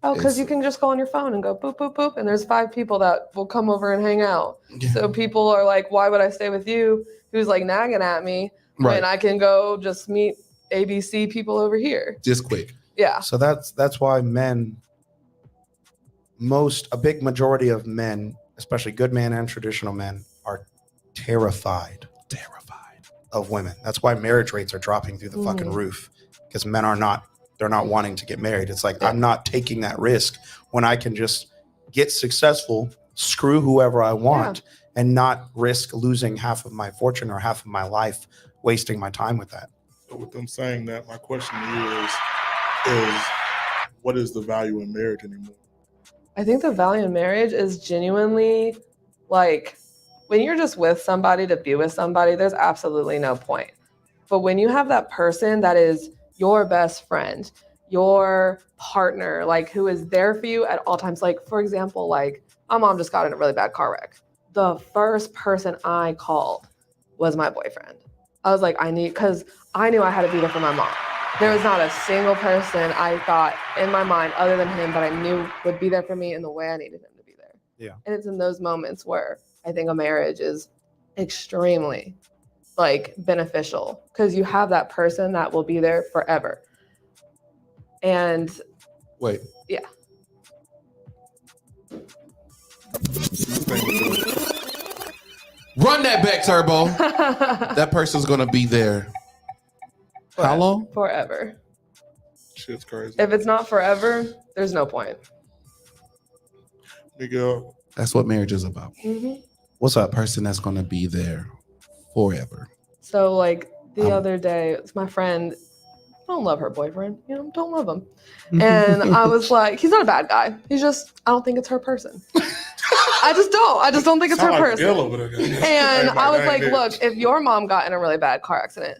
Oh, because It's- you can just go on your phone and go boop, boop, boop, and there's 5 people that will come over and hang out. Yeah. So people are like, why would I stay with you who's like nagging at me Right. when I can go just meet ABC people over here? Just quick. Yeah. So that's why men, a big majority of men, especially good men and traditional men, are terrified of women. That's why marriage rates are dropping through the fucking roof, because men they're not wanting to get married. It's like, I'm not taking that risk when I can just get successful, screw whoever I want, and not risk losing half of my fortune or half of my life, wasting my time with that. So with them saying that, my question to you is what is the value in marriage anymore? I think the value in marriage is genuinely like when you're just with somebody to be with somebody, there's absolutely no point. But when you have that person that is your best friend, your partner, like who is there for you at all times, like for example, like my mom just got in a really bad car wreck. The first person I called was my boyfriend. I was like, because I knew I had to be there for my mom. There was not a single person I thought in my mind other than him that I knew would be there for me in the way I needed him to be there. Yeah. And it's in those moments where I think a marriage is extremely like beneficial because you have that person that will be there forever. And Wait. Yeah. Run that back, Turbo. That person's gonna be there. How long? Forever. Shit's crazy. If it's not forever, there's no point. Miguel. That's what marriage is about. Mm-hmm. What's up? Person that's gonna be there forever. So like the other day, it's my friend. I don't love her boyfriend. You know, don't love him. And I was like, he's not a bad guy. He's just, I don't think it's her person. I just don't think it's her person. And I was like, look, if your mom got in a really bad car accident,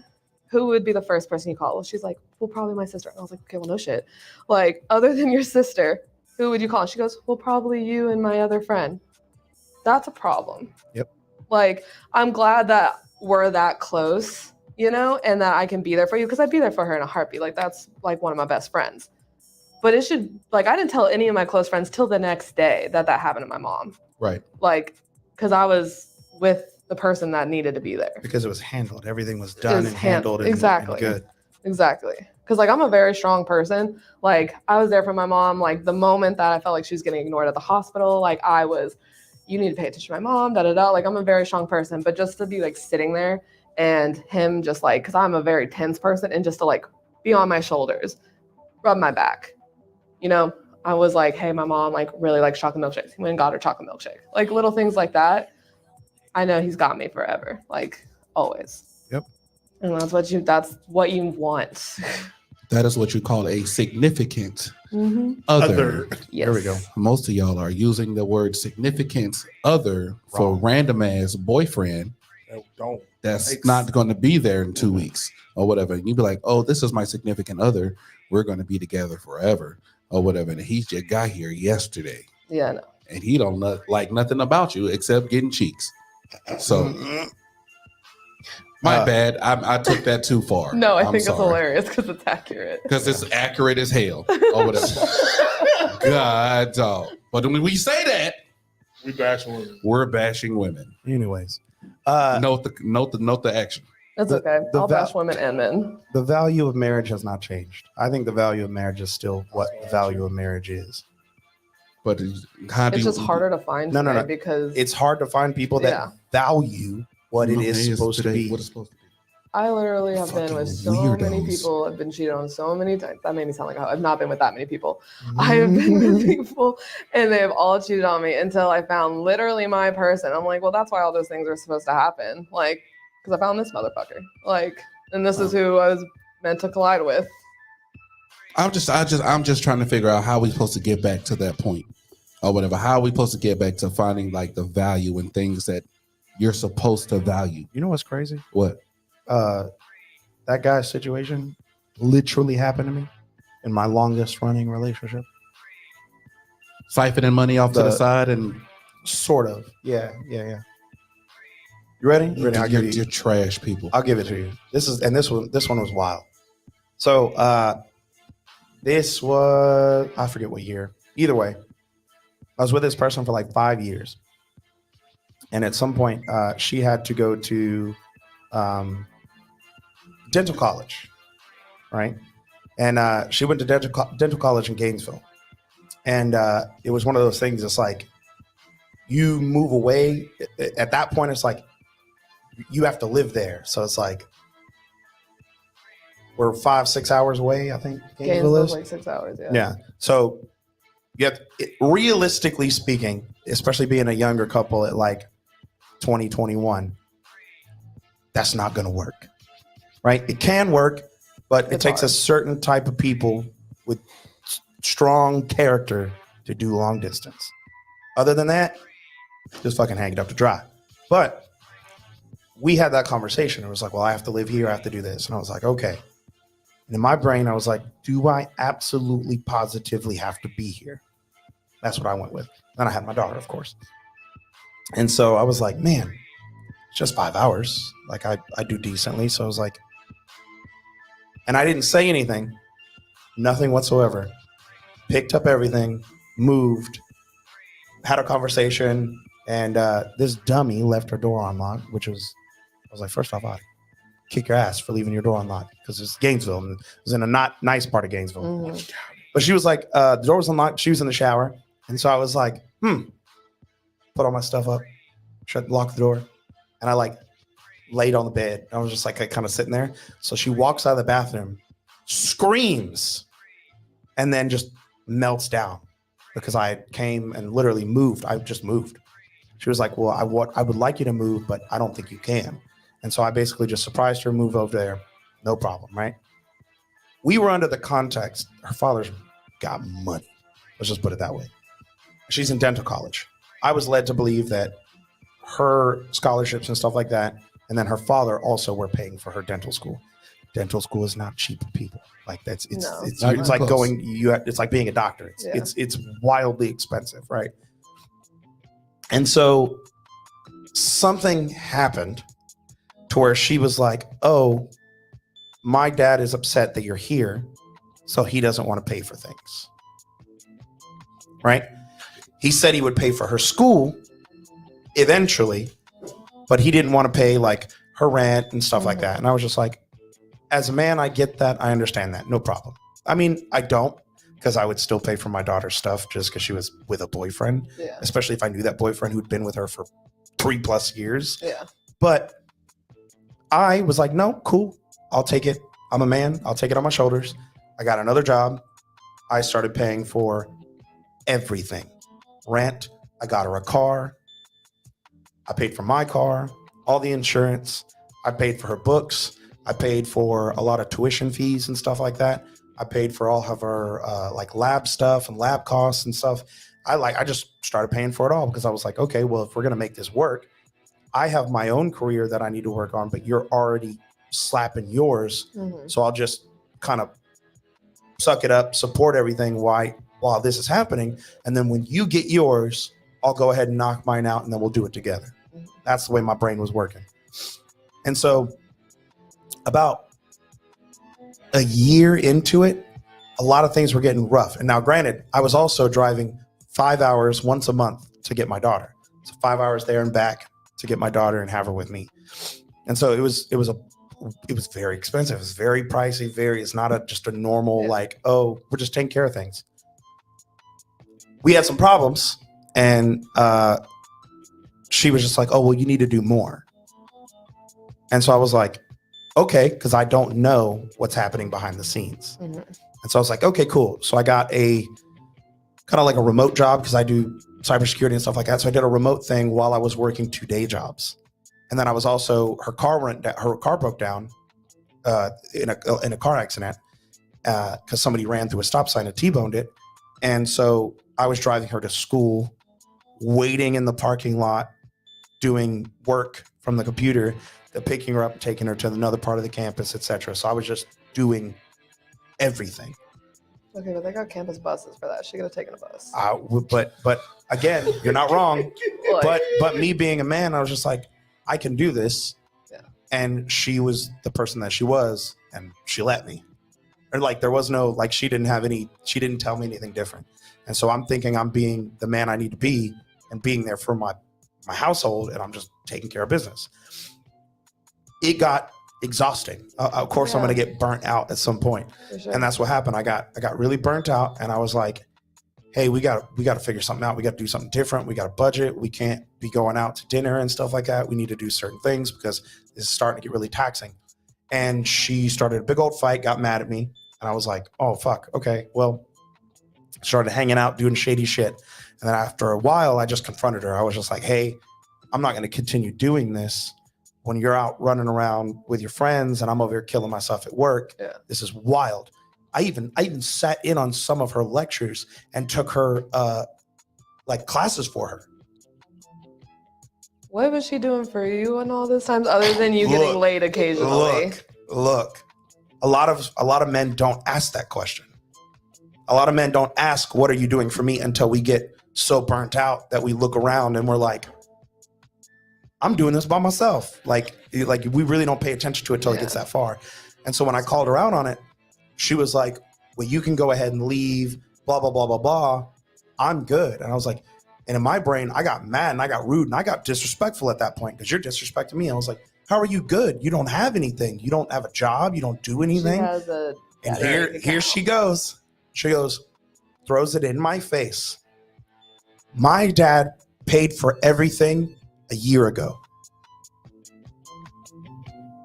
who would be the first person you call? Well, she's like, well, probably my sister. And I was like, okay, well, no shit. Like, other than your sister, who would you call? And she goes, well, probably you and my other friend. That's a problem. Yep. Like, I'm glad that we're that close, you know, and that I can be there for you because I'd be there for her in a heartbeat. Like, that's like one of my best friends. But it should, like, I didn't tell any of my close friends till the next day that happened to my mom. Right. Like, because I was with the person that needed to be there. Because it was handled. Everything was done and handled and, exactly. and good. Exactly. Because, like, I'm a very strong person. Like, I was there for my mom. Like, the moment that I felt like she was getting ignored at the hospital, like, you need to pay attention to my mom, da-da-da. Like, I'm a very strong person. But just to be, like, sitting there and him just, like, because I'm a very tense person, and just to, like, be on my shoulders, rub my back. You know, I was like, hey, my mom, like, really likes chocolate milkshakes. He went and got her chocolate milkshake. Like, little things like that. I know he's got me forever. Like, always. Yep. And that's what you want. That is what you call a significant Mm-hmm. other. Yes. There we go. Most of y'all are using the word significant other for random ass boyfriend Don't. that's not going to be there in 2 weeks or whatever. And you'd be like, oh, this is my significant other. We're going to be together forever or whatever. And he just got here yesterday. Yeah, no. And he don't like nothing about you except getting cheeks. So my bad. I took that too far. No, I think it's hilarious because it's accurate. Because it's accurate as hell or whatever. God, dog. But when we say that, we bashing women. We're bashing women. Anyways, note the action. That's okay. I'll bash women and men. The value of marriage has not changed. I think the value of marriage is still what the value of marriage is. But It's just harder to find today because it's hard to find people that value what it is supposed to be. What it's supposed to be. I literally have been with so many weirdos. people. I've been cheated on so many times. That made me sound like I've not been with that many people. I have been with people and they have all cheated on me until I found literally my person. I'm like, well, that's why all those things are supposed to happen. Like, because I found this motherfucker. Like, and this is who I was meant to collide with. I'm just trying to figure out how we supposed to get back to that point or whatever. How are we supposed to get back to finding like the value in things that you're supposed to value? You know what's crazy? What? That guy's situation literally happened to me in my longest running relationship. Siphoning money off to the side and sort of. Yeah. You ready? You ready? I'll give You're you. trash people. I'll give it to you. This one was wild. So this was, I forget what year. Either way, I was with this person for like 5 years, and at some point, she had to go to dental college, right? And she went to dental college in Gainesville, and it was one of those things. It's like you move away at that point. It's like you have to live there, so it's like we're 5-6 hours away. I think Gainesville is like 6 hours. Yeah. Yeah. So, realistically speaking, especially being a younger couple at like 2021, that's not going to work, right? It can work, but it takes a certain type of people with strong character to do long distance. Other than that, just fucking hang it up to dry. But we had that conversation. It was like, well, I have to live here. I have to do this. And I was like, okay. And in my brain, I was like, do I absolutely positively have to be here? That's what I went with. Then I had my daughter, of course. And so I was like, man, it's just 5 hours. Like I do decently. So I was like, and I didn't say anything, nothing whatsoever. Picked up everything, moved, had a conversation, and this dummy left her door unlocked, I was like, first off, I'd kick your ass for leaving your door unlocked because it's Gainesville and it was in a not nice part of Gainesville. Mm-hmm. But she was like, the door was unlocked. She was in the shower. And so I was like, put all my stuff up, lock the door. And I like laid on the bed. I was just like kind of sitting there. So she walks out of the bathroom, screams, and then just melts down because I came and literally moved. I just moved. She was like, well, I would like you to move, but I don't think you can. And so I basically just surprised her, move over there. No problem, right? We were under the context, her father's got money. Let's just put it that way. She's in dental college. I was led to believe that her scholarships and stuff like that, and then her father also were paying for her dental school. Dental school is not cheap, people. Like it's like going. It's like being a doctor. It's wildly expensive, right? And so something happened to where she was like, "Oh, my dad is upset that you're here, so he doesn't want to pay for things." Right? He said he would pay for her school eventually, but he didn't want to pay like her rent and stuff like that. And I was just like, as a man, I get that. I understand that. No problem. I mean, I don't, because I would still pay for my daughter's stuff just because she was with a boyfriend, especially if I knew that boyfriend who'd been with her for 3+ years. Yeah. But I was like, no, cool. I'll take it. I'm a man. I'll take it on my shoulders. I got another job. I started paying for everything. Rent. I got her a car. I paid for my car, all the insurance. I paid for her books. I paid for a lot of tuition fees and stuff like that. I paid for all of her like lab stuff and lab costs and stuff. I just started paying for it all because I was like, okay, well, if we're gonna make this work, I have my own career that I need to work on, but you're already slapping yours. Mm-hmm. So I'll just kind of suck it up, support everything while this is happening. And then when you get yours, I'll go ahead and knock mine out and then we'll do it together. Mm-hmm. That's the way my brain was working. And so about a year into it, a lot of things were getting rough. And now granted, I was also driving 5 hours once a month to get my daughter. So 5 hours there and back to get my daughter and have her with me. And so it was very expensive. It was very pricey. It's not just a normal, like, oh, we're just taking care of things. We had some problems and she was just like, oh, well, you need to do more. And so I was like, okay, because I don't know what's happening behind the scenes. Mm-hmm. And so I was like, okay, cool. So I got a kind of like a remote job because I do cybersecurity and stuff like that. So I did a remote thing while I was working 2-day jobs. And then I was also, her car broke down in a car accident because somebody ran through a stop sign and T-boned it. And so I was driving her to school, waiting in the parking lot, doing work from the computer, picking her up, taking her to another part of the campus, etc. So I was just doing everything. Okay, but they got campus buses for that. She could have taken a bus. But again, you're not wrong. but me being a man, I was just like, I can do this. Yeah. And she was the person that she was, and she let me. Or like there was no like she didn't tell me anything different. And so I'm thinking I'm being the man I need to be and being there for my household, and I'm just taking care of business. It got exhausting. Of course, I'm going to get burnt out at some point. For sure. And that's what happened. I got really burnt out, and I was like, hey, we got to figure something out. We got to do something different. We got a budget. We can't be going out to dinner and stuff like that. We need to do certain things because this is starting to get really taxing. And she started a big old fight, got mad at me. And I was like, oh, fuck. Okay, well, started hanging out, doing shady shit. And then after a while, I just confronted her. I was just like, hey, I'm not going to continue doing this when you're out running around with your friends and I'm over here killing myself at work. Yeah. This is wild. I even sat in on some of her lectures and took her like classes for her. What was she doing for you in all this times other than you getting laid occasionally? Look. A lot of men don't ask that question. A lot of men don't ask, what are you doing for me, until we get so burnt out that we look around and we're like, I'm doing this by myself. Like we really don't pay attention to it till it gets that far. And so when I called her out on it, she was like, well, you can go ahead and leave, blah, blah, blah, blah, blah. I'm good. And I was like, and in my brain, I got mad and I got rude and I got disrespectful at that point because you're disrespecting me. I was like, how are you good? You don't have anything. You don't have a job. You don't do anything. She has a And here she goes. She goes, throws it in my face. My dad paid for everything a year ago.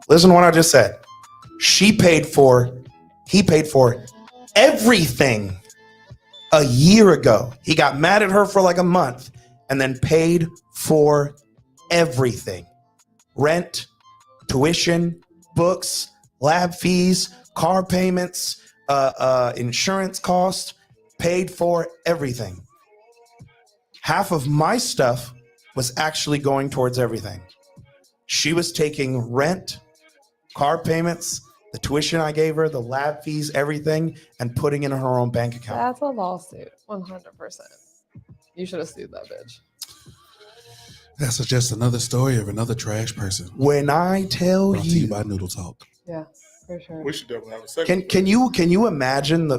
Listen to what I just said. He paid for everything a year ago. He got mad at her for like a month and then paid for everything. Rent, tuition, books, lab fees, car payments, insurance costs, paid for everything. Half of my stuff was actually going towards everything. She was taking rent, car payments, the tuition I gave her, the lab fees, everything, and putting it in her own bank account. That's a lawsuit, 100%. You should have sued that bitch. That's just another story of another trash person. When I tell Brought to you by Noodle Talk. Yeah, for sure. We should definitely have a second. Can you imagine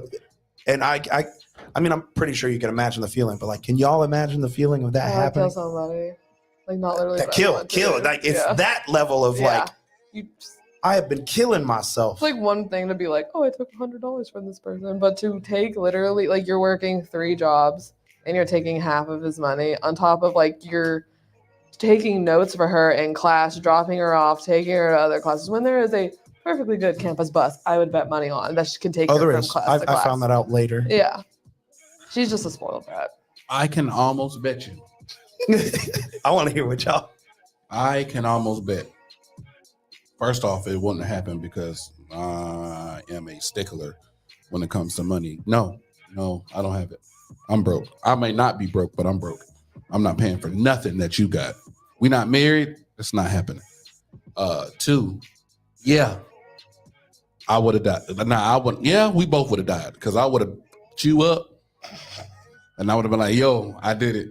and I mean, I'm pretty sure you can imagine the feeling, but like, can y'all imagine the feeling of that happening? Kill somebody. Like, not literally. That but kill. want Like, it's that level of like, I have been killing myself. It's like one thing to be like, oh, I took $100 from this person, but to take literally, like, you're working 3 jobs and you're taking half of his money on top of, like, you're taking notes for her in class, dropping her off, taking her to other classes, when there is a perfectly good campus bus I would bet money on that she can take her from class to class. I found that out later. Yeah. She's just a spoiled brat. I can almost bet you. I want to hear what y'all. I can almost bet. First off, it wouldn't happen because I am a stickler when it comes to money. No, I don't have it. I'm broke. I may not be broke, but I'm broke. I'm not paying for nothing that you got. We not married. It's not happening. 2, yeah, I would have died. Nah, I wouldn't. Yeah, we both would have died because I would have you up, and I would have been like, "Yo, I did it.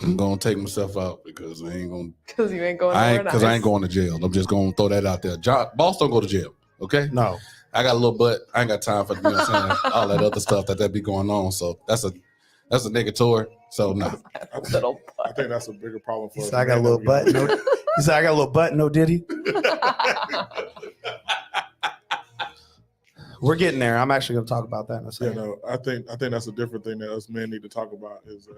I'm gonna take myself out because I ain't gonna. Because you ain't going. Because I ain't going to jail. I'm just gonna throw that out there. Boss don't go to jail. Okay? No, I got a little butt. I ain't got time for all that other stuff that be going on. So that's a negator. So no. I think that's a bigger problem for us. I got a little butt. No, he said I got a little butt. No diddy. We're getting there. I'm actually going to talk about that in a second. No, I think that's a different thing that us men need to talk about is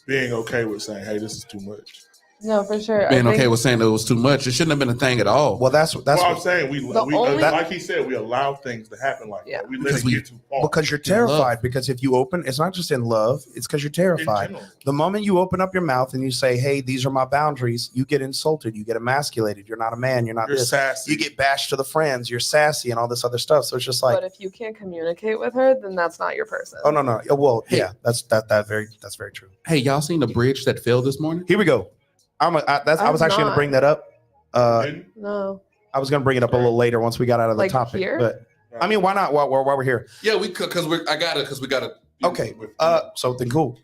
being okay with saying, "Hey, this is too much." No, for sure. Being okay with saying that it was too much. It shouldn't have been a thing at all. Well, that's what I'm saying. We like he said, we allow things to happen like that. We let it get too far. Because you're terrified. Because if you open, it's not just in love. It's because you're terrified. The moment you open up your mouth and you say, "Hey, these are my boundaries," you get insulted. You get emasculated. You're not a man. You're not this. Sassy. You get bashed to the friends. You're sassy and all this other stuff. So it's just like. But if you can't communicate with her, then that's not your person. Oh no. Well, hey, yeah, that's very true. Hey, y'all seen the bridge that fell this morning? Here we go. I was actually going to bring that up. No. I was going to bring it up a little later once we got out of the Like topic. here? But I mean, why not? While we're here. Yeah, we could because we got it. Okay. So then cool.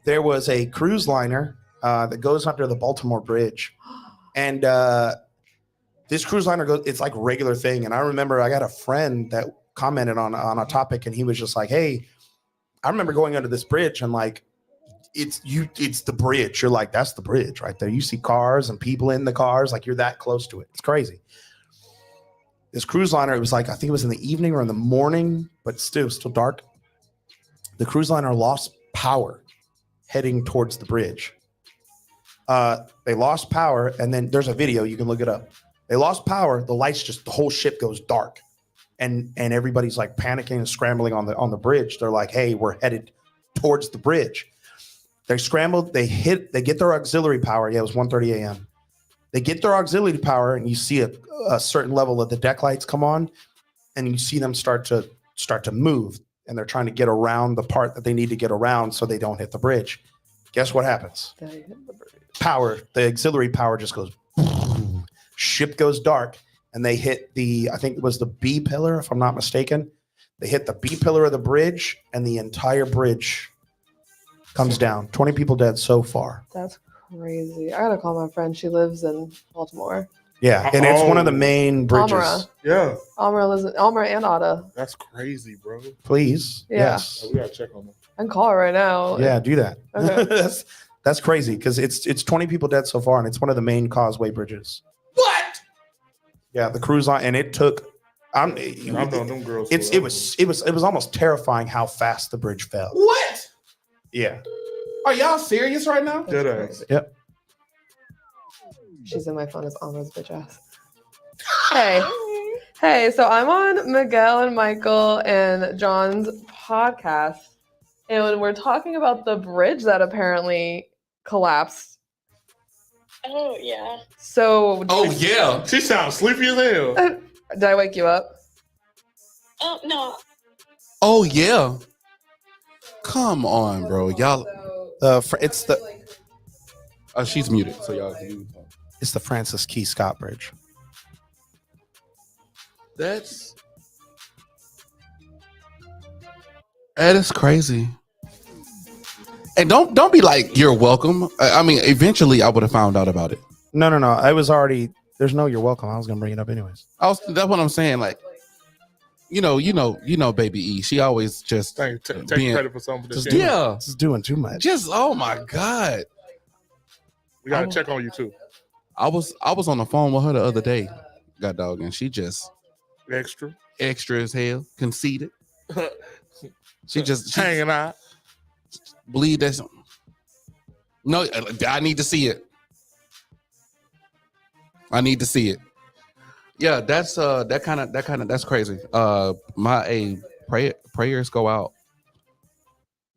There was a cruise liner that goes under the Baltimore Bridge, and this cruise liner goes. It's like a regular thing. And I remember I got a friend that commented on a topic, and he was just like, "Hey, I remember going under this bridge, and like, it's the bridge. You're like, that's the bridge right there. You see cars and people in the cars, like you're that close to it. It's crazy." This cruise liner, it was like, I think it was in the evening or in the morning, but still dark. The cruise liner lost power heading towards the bridge. They lost power, and then there's a video, you can look it up. They lost power, the lights the whole ship goes dark. And everybody's like panicking and scrambling on the bridge. They're like, hey, we're headed towards the bridge. They scrambled, they get their auxiliary power. Yeah, it was 1:30 a.m. They get their auxiliary power, and you see a certain level of the deck lights come on, and you see them start to move, and they're trying to get around the part that they need to get around so they don't hit the bridge. Guess what happens? They hit the bridge. The auxiliary power just goes, ship goes dark, and they hit I think it was the B pillar, if I'm not mistaken. They hit the B pillar of the bridge, and the entire bridge comes down. 20 people dead so far. That's crazy. I gotta call my friend. She lives in Baltimore. Yeah, and it's one of the main bridges. Almara. Yeah. Almara lives in Almara and Otta. That's crazy, bro. Please. Yeah. Yes. We gotta check on them. I can call her right now. Yeah, do that. Okay. That's crazy because it's 20 people dead so far, and it's one of the main causeway bridges. What? Yeah, the cruise line, and it took. I've known them girls. It was almost terrifying how fast the bridge fell. What? Yeah. Are y'all serious right now? Dead ass. Yep. She's in my phone as Alma's bitch ass. Hey, so I'm on Miguel and Michael and John's podcast, and we're talking about the bridge that apparently collapsed. Oh, yeah. So. Oh, yeah. She sounds sleepy as hell. Did I wake you up? Oh, no. Oh, yeah. Come on, bro. Y'all. It's the. She's muted, so y'all. It's the Francis Key Scott Bridge. That is crazy. And don't be like, you're welcome. I mean, eventually I would have found out about it. No. I was already. There's no you're welcome. I was gonna bring it up anyways. That's what I'm saying. Like, you know, baby E. She always just take being, credit for something. Just doing too much. Just oh my god. We gotta check on you too. I was on the phone with her the other day, god dog, and she just extra as hell, conceited. She hanging out. Believe that. No, I need to see it. Yeah, that's that kind of that's crazy. Prayers go out.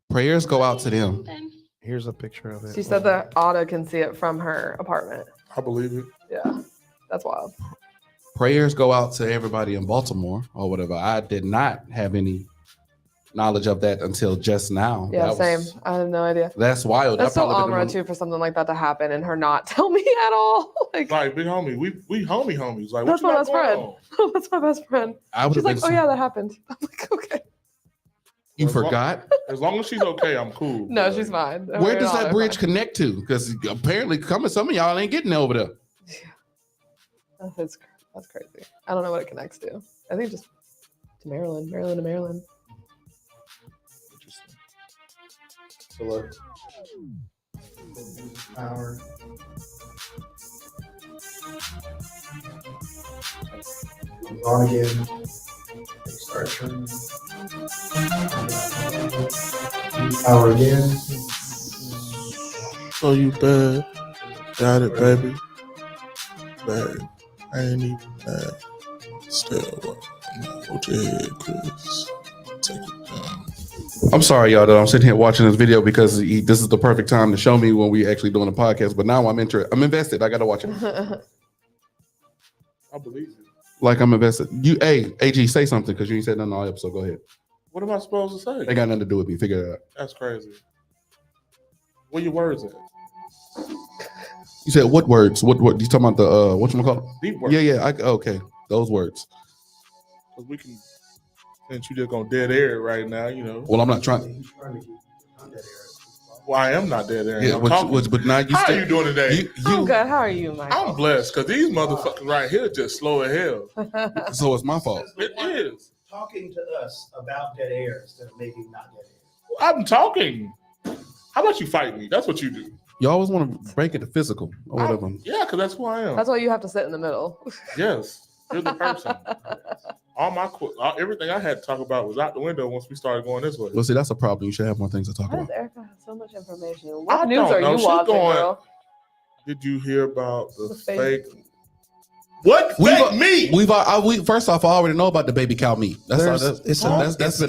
Prayers go out to them. Here's a picture of it. She said that Otta can see it from her apartment. I believe it. Yeah, that's wild. Prayers go out to everybody in Baltimore or whatever. I did not have any knowledge of that until just now. Yeah, same. I have no idea. That's wild. That's so Amra too for something like that to happen and her not tell me at all. Like big homie, we homies. Like that's my best friend. That's my best friend. She's like, oh yeah, that happened. I'm like, okay. You forgot? As long as she's okay, I'm cool. No, she's fine. Where does that bridge connect to? Because apparently, some of y'all ain't getting over there. Yeah, that's crazy. I don't know what it connects to. I think just to Maryland to Maryland. So look, power. On again. Start turning. Power again. So you bad. Got it, baby. Bad. I ain't even mad. Still, hold your head, Chris. Take it down. I'm sorry, y'all, that I'm sitting here watching this video because this is the perfect time to show me when we actually doing a podcast. But now I'm invested. I got to watch it. I believe it. Like I'm invested. AG, say something because you ain't said nothing all episode. Go ahead. What am I supposed to say? They got nothing to do with me. Figure it out. That's crazy. Where your words at? You said what words? What you talking about? The whatchamacallit? Deep words. Yeah. Okay, those words. Because we can. Since you just gonna dead air it right now, you know. Well, I'm not trying. Well, I am not dead, Aaron. Yeah, I'm talking. but now you How still, are you doing today? I'm good. How are you, Michael? I'm blessed because these motherfuckers right here just slow as hell. So it's my fault. It is. Talking to us about dead air instead of maybe not dead air. I'm talking. How about you fight me? That's what you do. You always want to break it to physical or whatever. Yeah, because that's who I am. That's why you have to sit in the middle. Yes, you're the person. Everything I had to talk about was out the window once we started going this way. Well, see, that's a problem. You should have more things to talk Why about. does Erica have so much information? I What news don't are know. you She's watching, going- girl? Did you hear about the The fake? fake- What fake meat? We first off, I already know about the baby cow meat. That's There's- been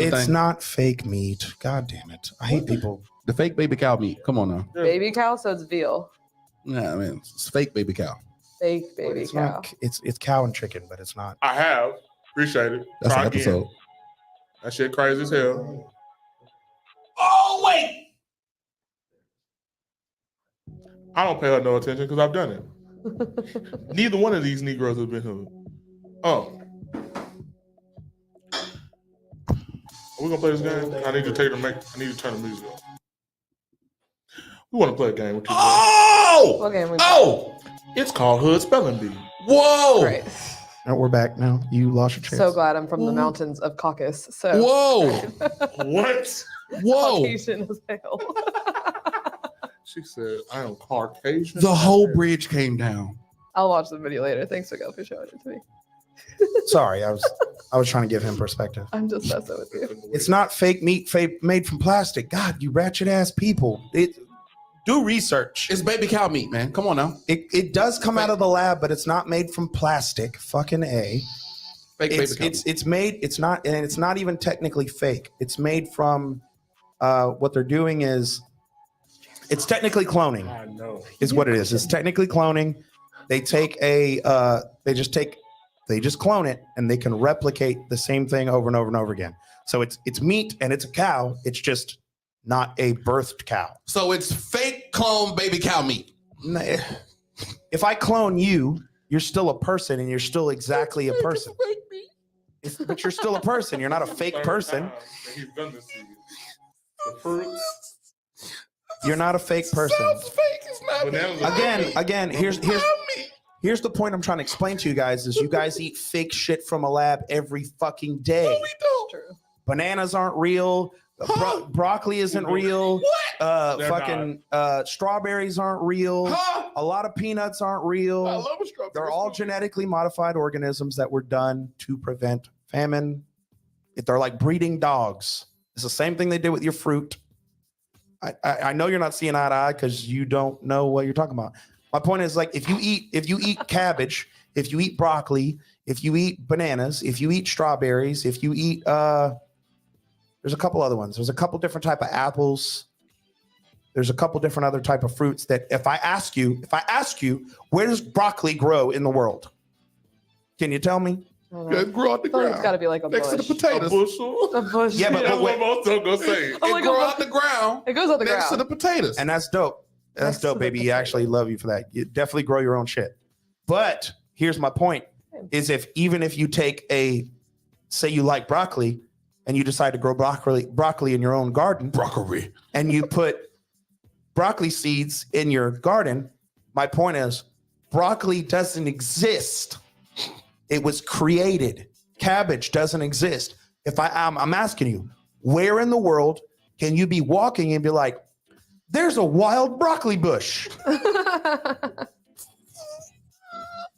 a it's thing. not fake meat. God damn it. I hate people. The fake baby cow meat. Come on now. Baby cow, so it's veal. Yeah, I mean, it's fake baby cow. Fake baby It's cow. not. It's cow and chicken, but it's not. I have. Appreciate it. That's Try an again. episode. That shit crazy as hell. Oh wait. I don't pay her no attention because I've done it. Neither one of these Negroes have been here. Oh. Are we gonna play this game? I need to turn the music on. We want to play a game with you. What game we It's called Hood Spelling Bee. Whoa! Great. And we're back now. You lost your chance. So glad I'm from the mountains of Caucasus. So Whoa! What? Whoa! Caucasian as hell. She said, I am Caucasian. The whole bridge came down. I'll watch the video later. Thanks, Miguel, for showing it to me. Sorry, I was trying to give him perspective. I'm just messing with you. It's not fake meat made from plastic. God, you ratchet ass people. Do research. It's baby cow meat, man. Come on now. It does come out of the lab, but it's not made from plastic. Fucking A. Fake baby cow. It's made. It's not, and it's not even technically fake. It's made from. What they're doing is, it's technically cloning. I know. Is what it is. It's technically cloning. They take they just clone it, and they can replicate the same thing over and over and over again. So it's meat and it's a cow. It's just not a birthed cow. So it's fake clone baby cow meat. If I clone you, you're still a person, and you're still exactly a person. But you're still a person. You're not a fake person. He's done this to you. The fruits. You're not a fake person. Again, here's the point I'm trying to explain to you guys is you guys eat fake shit from a lab every fucking day. No, we don't. True. Bananas aren't real. Broccoli isn't real. Strawberries aren't real. Huh? A lot of peanuts aren't real. I love a strawberry. They're all genetically modified organisms that were done to prevent famine. They're like breeding dogs. It's the same thing they did with your fruit. I know you're not seeing eye to eye because you don't know what you're talking about. My point is, like, if you eat cabbage, if you eat broccoli, if you eat bananas, if you eat strawberries, if you eat there's a couple other ones. There's a couple different type of apples. There's a couple different other type of fruits that if I ask you, where does broccoli grow in the world? Can you tell me? It grew out the I feel like it's ground. got to be like a Next to the bush. potatoes. A bushel. A bush. Yeah, but That's what wait. I'm also gonna say. Oh my It grew God. out the ground. It goes on the Next to ground. the potatoes. And that's dope. That's Next to dope, the baby. You actually love you for that. You definitely grow your own shit. But here's my point: is even if you take say you like broccoli, and you decide to grow broccoli in your own garden, and you put broccoli seeds in your garden, my point is, broccoli doesn't exist. It was created. Cabbage doesn't exist. I'm asking you, where in the world can you be walking and be like, there's a wild broccoli bush?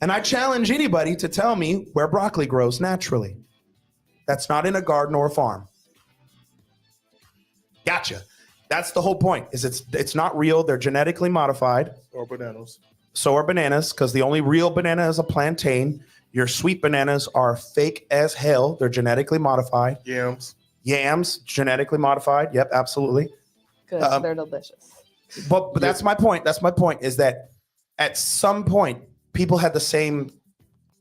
And I challenge anybody to tell me where broccoli grows naturally. That's not in a garden or a farm. Gotcha. That's the whole point. Is it's not real. They're genetically modified. Or bananas. So are bananas, because the only real banana is a plantain. Your sweet bananas are fake as hell. They're genetically modified. Yams, genetically modified. Yep, absolutely. Good. They're delicious. But that's my point. That's my point, is that at some point, people had the same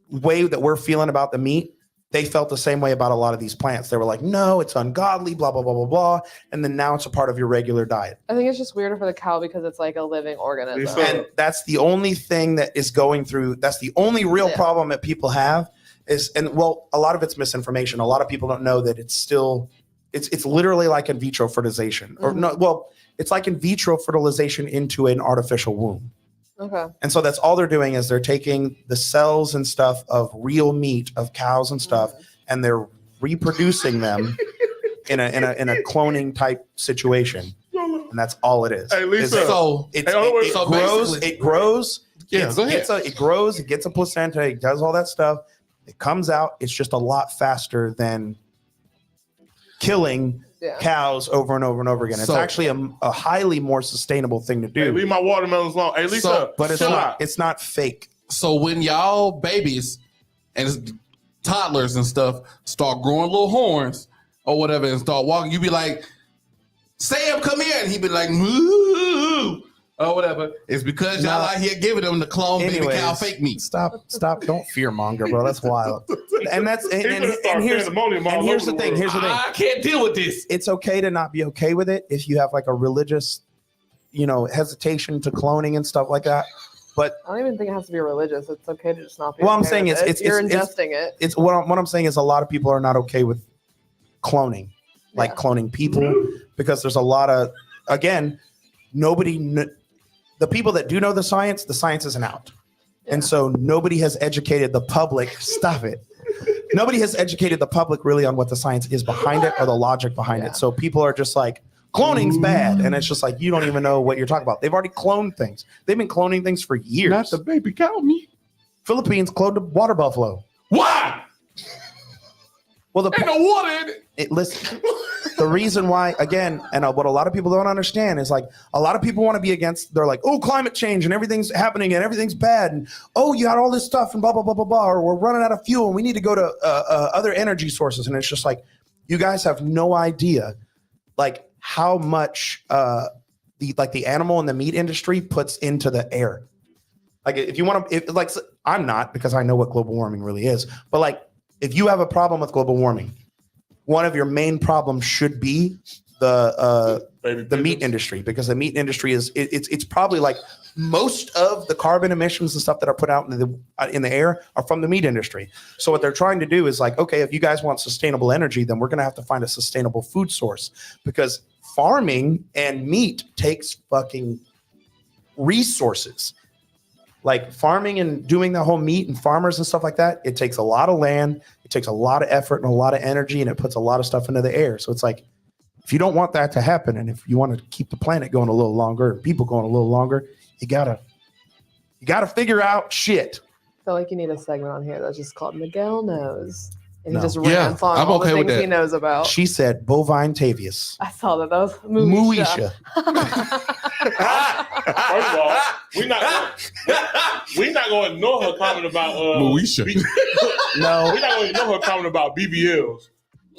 way that we're feeling about the meat. They felt the same way about a lot of these plants. They were like, no, it's ungodly, blah, blah, blah, blah, blah. And then now it's a part of your regular diet. I think it's just weirder for the cow because it's like a living organism. And that's the only thing that is going through. That's the only real problem that people have is, and well, a lot of it's misinformation. A lot of people don't know that it's literally like in vitro fertilization. Or no, well, it's like in vitro fertilization into an artificial womb. Okay. And so that's all they're doing is they're taking the cells and stuff of real meat of cows and stuff, and they're reproducing them in a cloning type situation. And that's all it is. Hey, Lisa. It grows. Yeah, go ahead. It grows. It gets a placenta. It does all that stuff. It comes out. It's just a lot faster than killing cows over and over and over again. It's actually a highly more sustainable thing to do. Hey, leave my watermelons alone. Hey, Lisa. But it's not fake. So when y'all babies and toddlers and stuff start growing little horns or whatever and start walking, you be like, Sam, come here. And he be like, moo, or whatever. It's because y'all out here giving them the clone baby cow fake meat. Stop. Don't fear monger, bro. That's wild. And here's the thing. I can't deal with this. It's okay to not be okay with it if you have like a religious, hesitation to cloning and stuff like that. But I don't even think it has to be religious. It's okay to just not be. Well, I'm okay saying with it's you're ingesting it. It's what I'm saying is a lot of people are not okay with cloning, like cloning people, because there's a lot of, again, the people that do know the science isn't out. And so nobody has educated the public. Stop it. Nobody has educated the public really on what the science is behind it or the logic behind it. So people are just like, cloning's bad. And it's just like, you don't even know what you're talking about. They've already cloned things. They've been cloning things for years. Not the baby cow meat. Philippines cloned a water buffalo. Why? Well, ain't no water in it. Listen, the reason why, again, and what a lot of people don't understand is like a lot of people want to be against. They're like, oh, climate change and everything's happening and everything's bad, and oh, you got all this stuff and blah blah blah blah blah. Or we're running out of fuel and we need to go to other energy sources. And it's just like, you guys have no idea, like how much the animal and the meat industry puts into the air. Like if you want to, I'm not, because I know what global warming really is, but like, if you have a problem with global warming, one of your main problems should be the meat industry, because the meat industry it's probably like most of the carbon emissions and stuff that are put out in the air are from the meat industry. So what they're trying to do is like, okay, if you guys want sustainable energy, then we're going to have to find a sustainable food source, because farming and meat takes fucking resources. Like farming and doing the whole meat and farmers and stuff like that, it takes a lot of land, it takes a lot of effort and a lot of energy, and it puts a lot of stuff into the air. So it's like, if you don't want that to happen, and if you want to keep the planet going a little longer, and people going a little longer, you gotta figure out shit. I feel like you need a segment on here that's just called Miguel Knows. And No. he just rants on all the things he knows about. She said bovine tavius. I saw that. That was Moesha. First of all, we're not going to ignore her comment about Moesha. No, we're not going to ignore her comment about BBLs.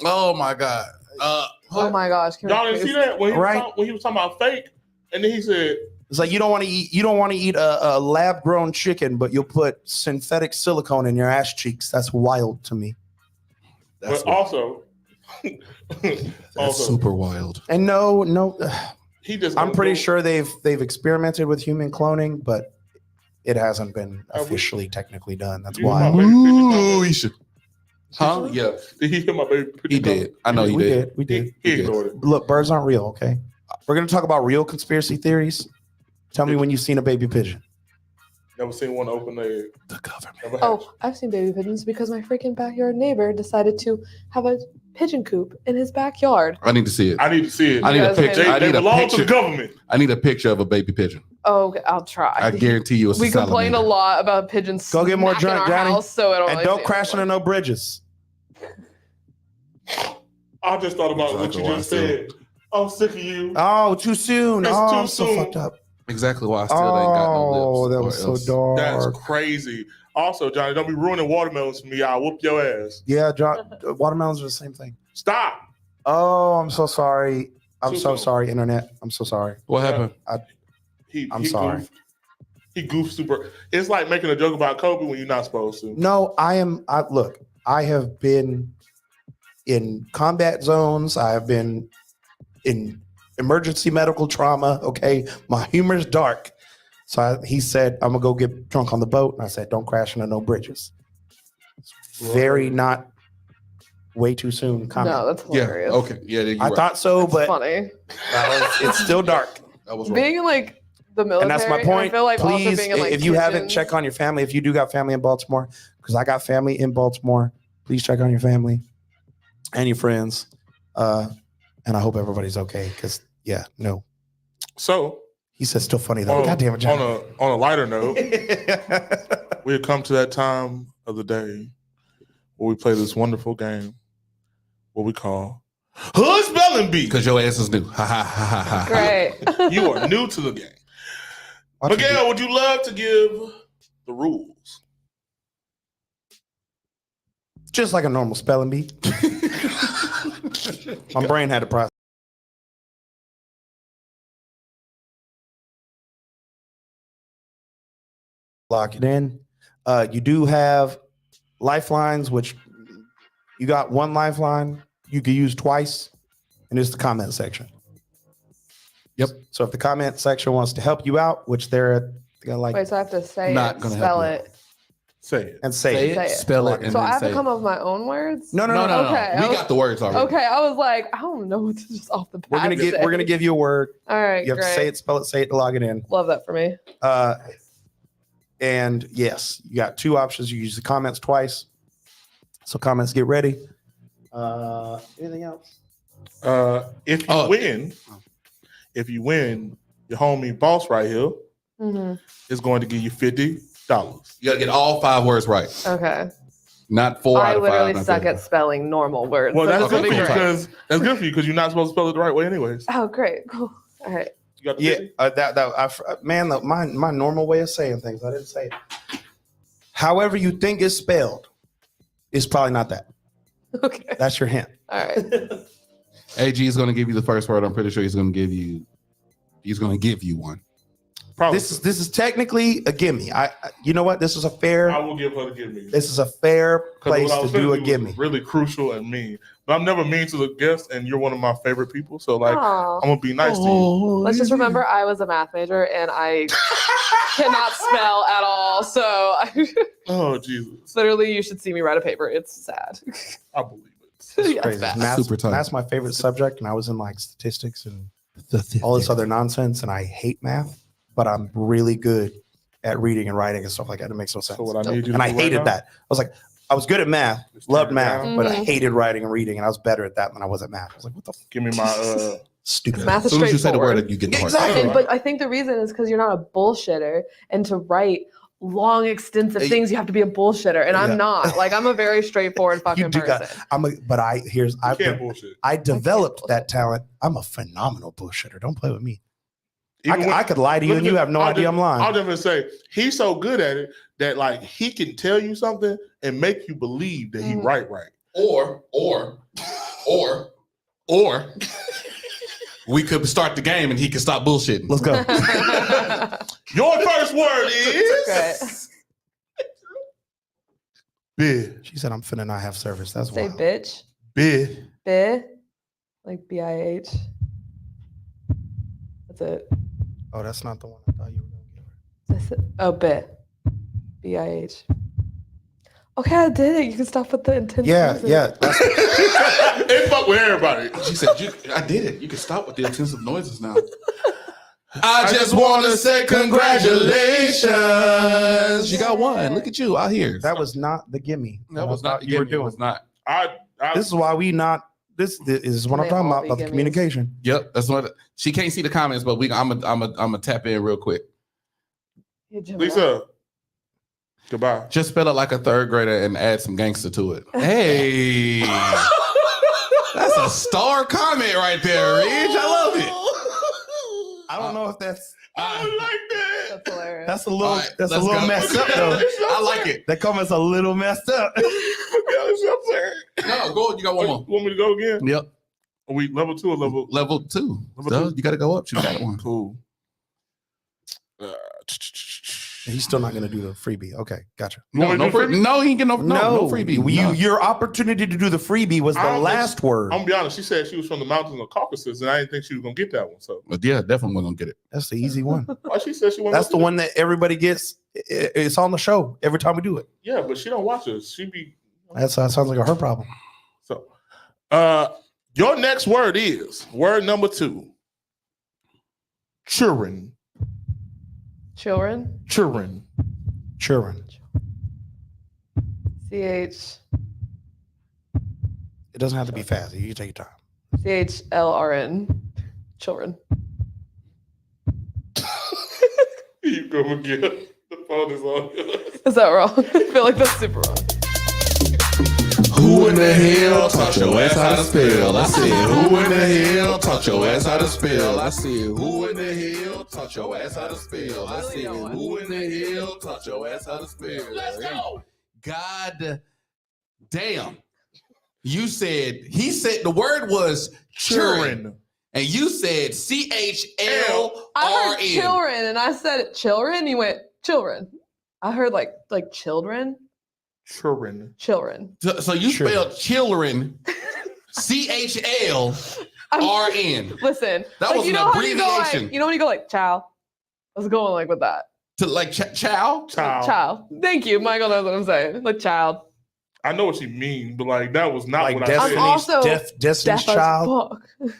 Oh my God. Oh my gosh. Y'all didn't see that when he was talking about fake, and then he said, it's like you don't want to eat a lab grown chicken, but you'll put synthetic silicone in your ass cheeks. That's wild to me. But also, super wild. And no, I'm pretty go- sure they've experimented with human cloning, but it hasn't been officially technically done. That's why. Ooh, you should. Huh? Yeah. Did he hear my baby? He did. I know he did. We did. He ignored it. Look, birds aren't real. Okay, we're gonna talk about real conspiracy theories. Tell me when you've seen a baby pigeon. Never seen one open the government. Oh, I've seen baby pigeons because my freaking backyard neighbor decided to have a pigeon coop in his backyard. I need to see it. I need to see it. I need a picture. They belong to the government. I need a picture of a baby pigeon. Oh, okay, I'll try. I guarantee you it's We a complain a salamander. lot about pigeons. Go get more smacking drunk, our Johnny, house, so I don't and really don't see crash into no bridges. I just thought about what you just said. I'm sick of you. Oh, too soon. It's Oh, too I'm so soon. fucked up. Exactly why I still ain't got no lips. Oh, that or was so else. dark. That's crazy. Also, Johnny, don't be ruining watermelons for me. I'll whoop your ass. Yeah, watermelons are the same thing. Stop. Oh, I'm so sorry. I'm Too so soon. sorry, internet. I'm so sorry. What happened? I'm sorry. Goofed. He goofed super. It's like making a joke about Kobe when you're not supposed to. No, look, I have been in combat zones. I have been in emergency medical trauma. Okay. My humor's dark. So he said, I'm going to go get drunk on the boat. And I said, don't crash into no bridges. It's very not way too soon comment. No, that's Yeah. hilarious. Okay. Yeah. You're I right. thought so, It's but funny. it's still dark. That was wrong. Being in like the military, And that's my I point. feel like also Please, being in, like, if you haven't, kitchens. check on your family. If you do got family in Baltimore, because I got family in Baltimore, please check on your family and your friends. And I hope everybody's okay. Because no. So He said still funny though. on, God damn it, John. on a lighter note, we have come to that time of the day where we play this wonderful game, what we call Hood Spelling Bee. Because your ass is new. Ha ha ha ha ha. Great. You are new to the game. Watch Miguel, would you love to give the rules? Just like a normal spelling bee. My brain had to process. Lock it in. You do have lifelines, which you got one lifeline you can use twice, and it's the comment section. Yep. So if the comment section wants to help you out, which they're like Wait, so I have to say Not it, gonna spell help you. it. Say it. and say Say it. Say it, it. spell it, and So then I have say to come up with my own words? No. No. Okay, We I was- got the words already. Okay, I was like, I don't know what to just off the bat. We're gonna give you a word. All right, You have great. to say it, spell it, say it to log it in. Love that for me. And yes, you got two options. You use the comments twice. So comments, get ready. Anything else? If you win, your homie boss right here Hmm. is going to give you $50. You gotta get all 5 words right. Okay. Not 4 I out of 5. literally not suck 3. at spelling normal words. Well, so that's this good will for be you great. because you're not supposed to spell it the right way anyways. Oh, great. Cool. All right. You got the Yeah, 50? my normal way of saying things. I didn't say it. However you think it's spelled, it's probably not that. Okay. That's your hint. All right. AG is gonna give you the first word. I'm pretty sure he's gonna give you one. Probably. This is technically a gimme. You know what? This is a fair. I will give her the give me. This is a fair 'Cause place what I to was do a finna was gimme. really crucial and mean. But I'm never mean to the guests, and you're one of my favorite people. So like, Aw. I'm gonna be nice to you. Let's just remember I was a math major and I cannot spell at all. So Oh Jesus, literally, you should see me write a paper. It's sad. I believe it. Yeah, Crazy. it's bad. Math's, Super tough. math's my favorite subject, and I was in like statistics and all this other nonsense, and I hate math, but I'm really good at reading and writing and stuff like that. It makes no sense. So what I need you to And I do right hated now- that. I was good at math, Just loved turn it math, down. but I Mhm. hated writing and reading, and I was better at that than I was at math. I was like, what the Give me my stupid Math As is soon as you say the straightforward. word, you get the word. Exactly. But I think the reason is because you're not a bullshitter, and to write long, extensive Hey. things, you have to be a bullshitter, and Yeah. I'm not. Like I'm a very straightforward fucking do got- person. you can't bullshit. I developed bullshit. that talent. I'm a phenomenal bullshitter. Don't play with me. Even when- I could lie to you Look and at you this. have no I'll idea just- I'm lying. I'll just say he's so good at it that like he can tell you something and make you believe that he Mhm. right. Or we could start the game and he could stop bullshitting. Let's go. Your first word Great. is bid. She said I'm finna not have service. That's Say wild. bitch, Bid. bih, like BIH. That's it. Oh, that's not the one I thought you were gonna give her. That's it. Oh, bih, BIH. Okay, I did it. You can stop with the intense. Yeah, music. yeah. That's, It fuck with everybody. She said, I did it. You can stop with the intensive noises now. I just want to say congratulations. You got one. Look at you out here. that was not the gimme. That was I not thought you were you. It was doing. not. I This is why we not. This is what I'm They talking all about be the gimmies. communication. Yep, that's what she can't see the comments, but I'm a tap in real quick. Hey, Gemini. Lisa. Goodbye. Just spell it like a third grader and add some gangster to it. Hey, that's a star comment right there, Ridge. I love it. I don't know if that's I like that. That's hilarious. that's a little All right, that's a let's little go. messed up though. I like it. That comment's a little messed up. No, go. You got one more. You want me to go again? Yep, Are we level 2 or level? level 2. Level So two. you got to go up. You got one. Cool. He's still not gonna do the freebie. Okay, gotcha. You want me to do freebie? No, he ain't get no freebie. No. Your opportunity to do the freebie was I the don't last think- word. I'm gonna be honest. She said she was from the mountains of Caucasus, and I didn't think she was gonna get that one. So But yeah, definitely wasn't gonna get it. That's the easy one. why she said she wanted. That's the one that everybody gets. It's on the show every time we do it. Yeah, but she don't watch us. She be. That sounds like a her problem. So, your next word is word number 2. Children. Children. Children. Children. CH It doesn't have to be fast. You can take your time. CHLRN. Children. You go again. The phone is on. Is that wrong? I feel like that's super wrong. Who in the hell taught your ass how to spell? I said, who in the hell taught your ass how to spell? I said, who in the hell taught your ass how to spell? I said, who in the hell taught your ass how to spell? Let's go. God damn. You said, he said the word was children. And you said CHLRN. I heard children, and I said children. You went children. I heard like children. Children. Children. So you spelled children, CHLRN. Listen, That was you an know how you go abbreviation. like, you know when you go like chow. I was going like with that. To like chow? Child. Thank you, Michael knows what I'm saying. Like child. I know what you mean, but like that was not Like what I said. I'm also Destiny's deaf as Child. fuck.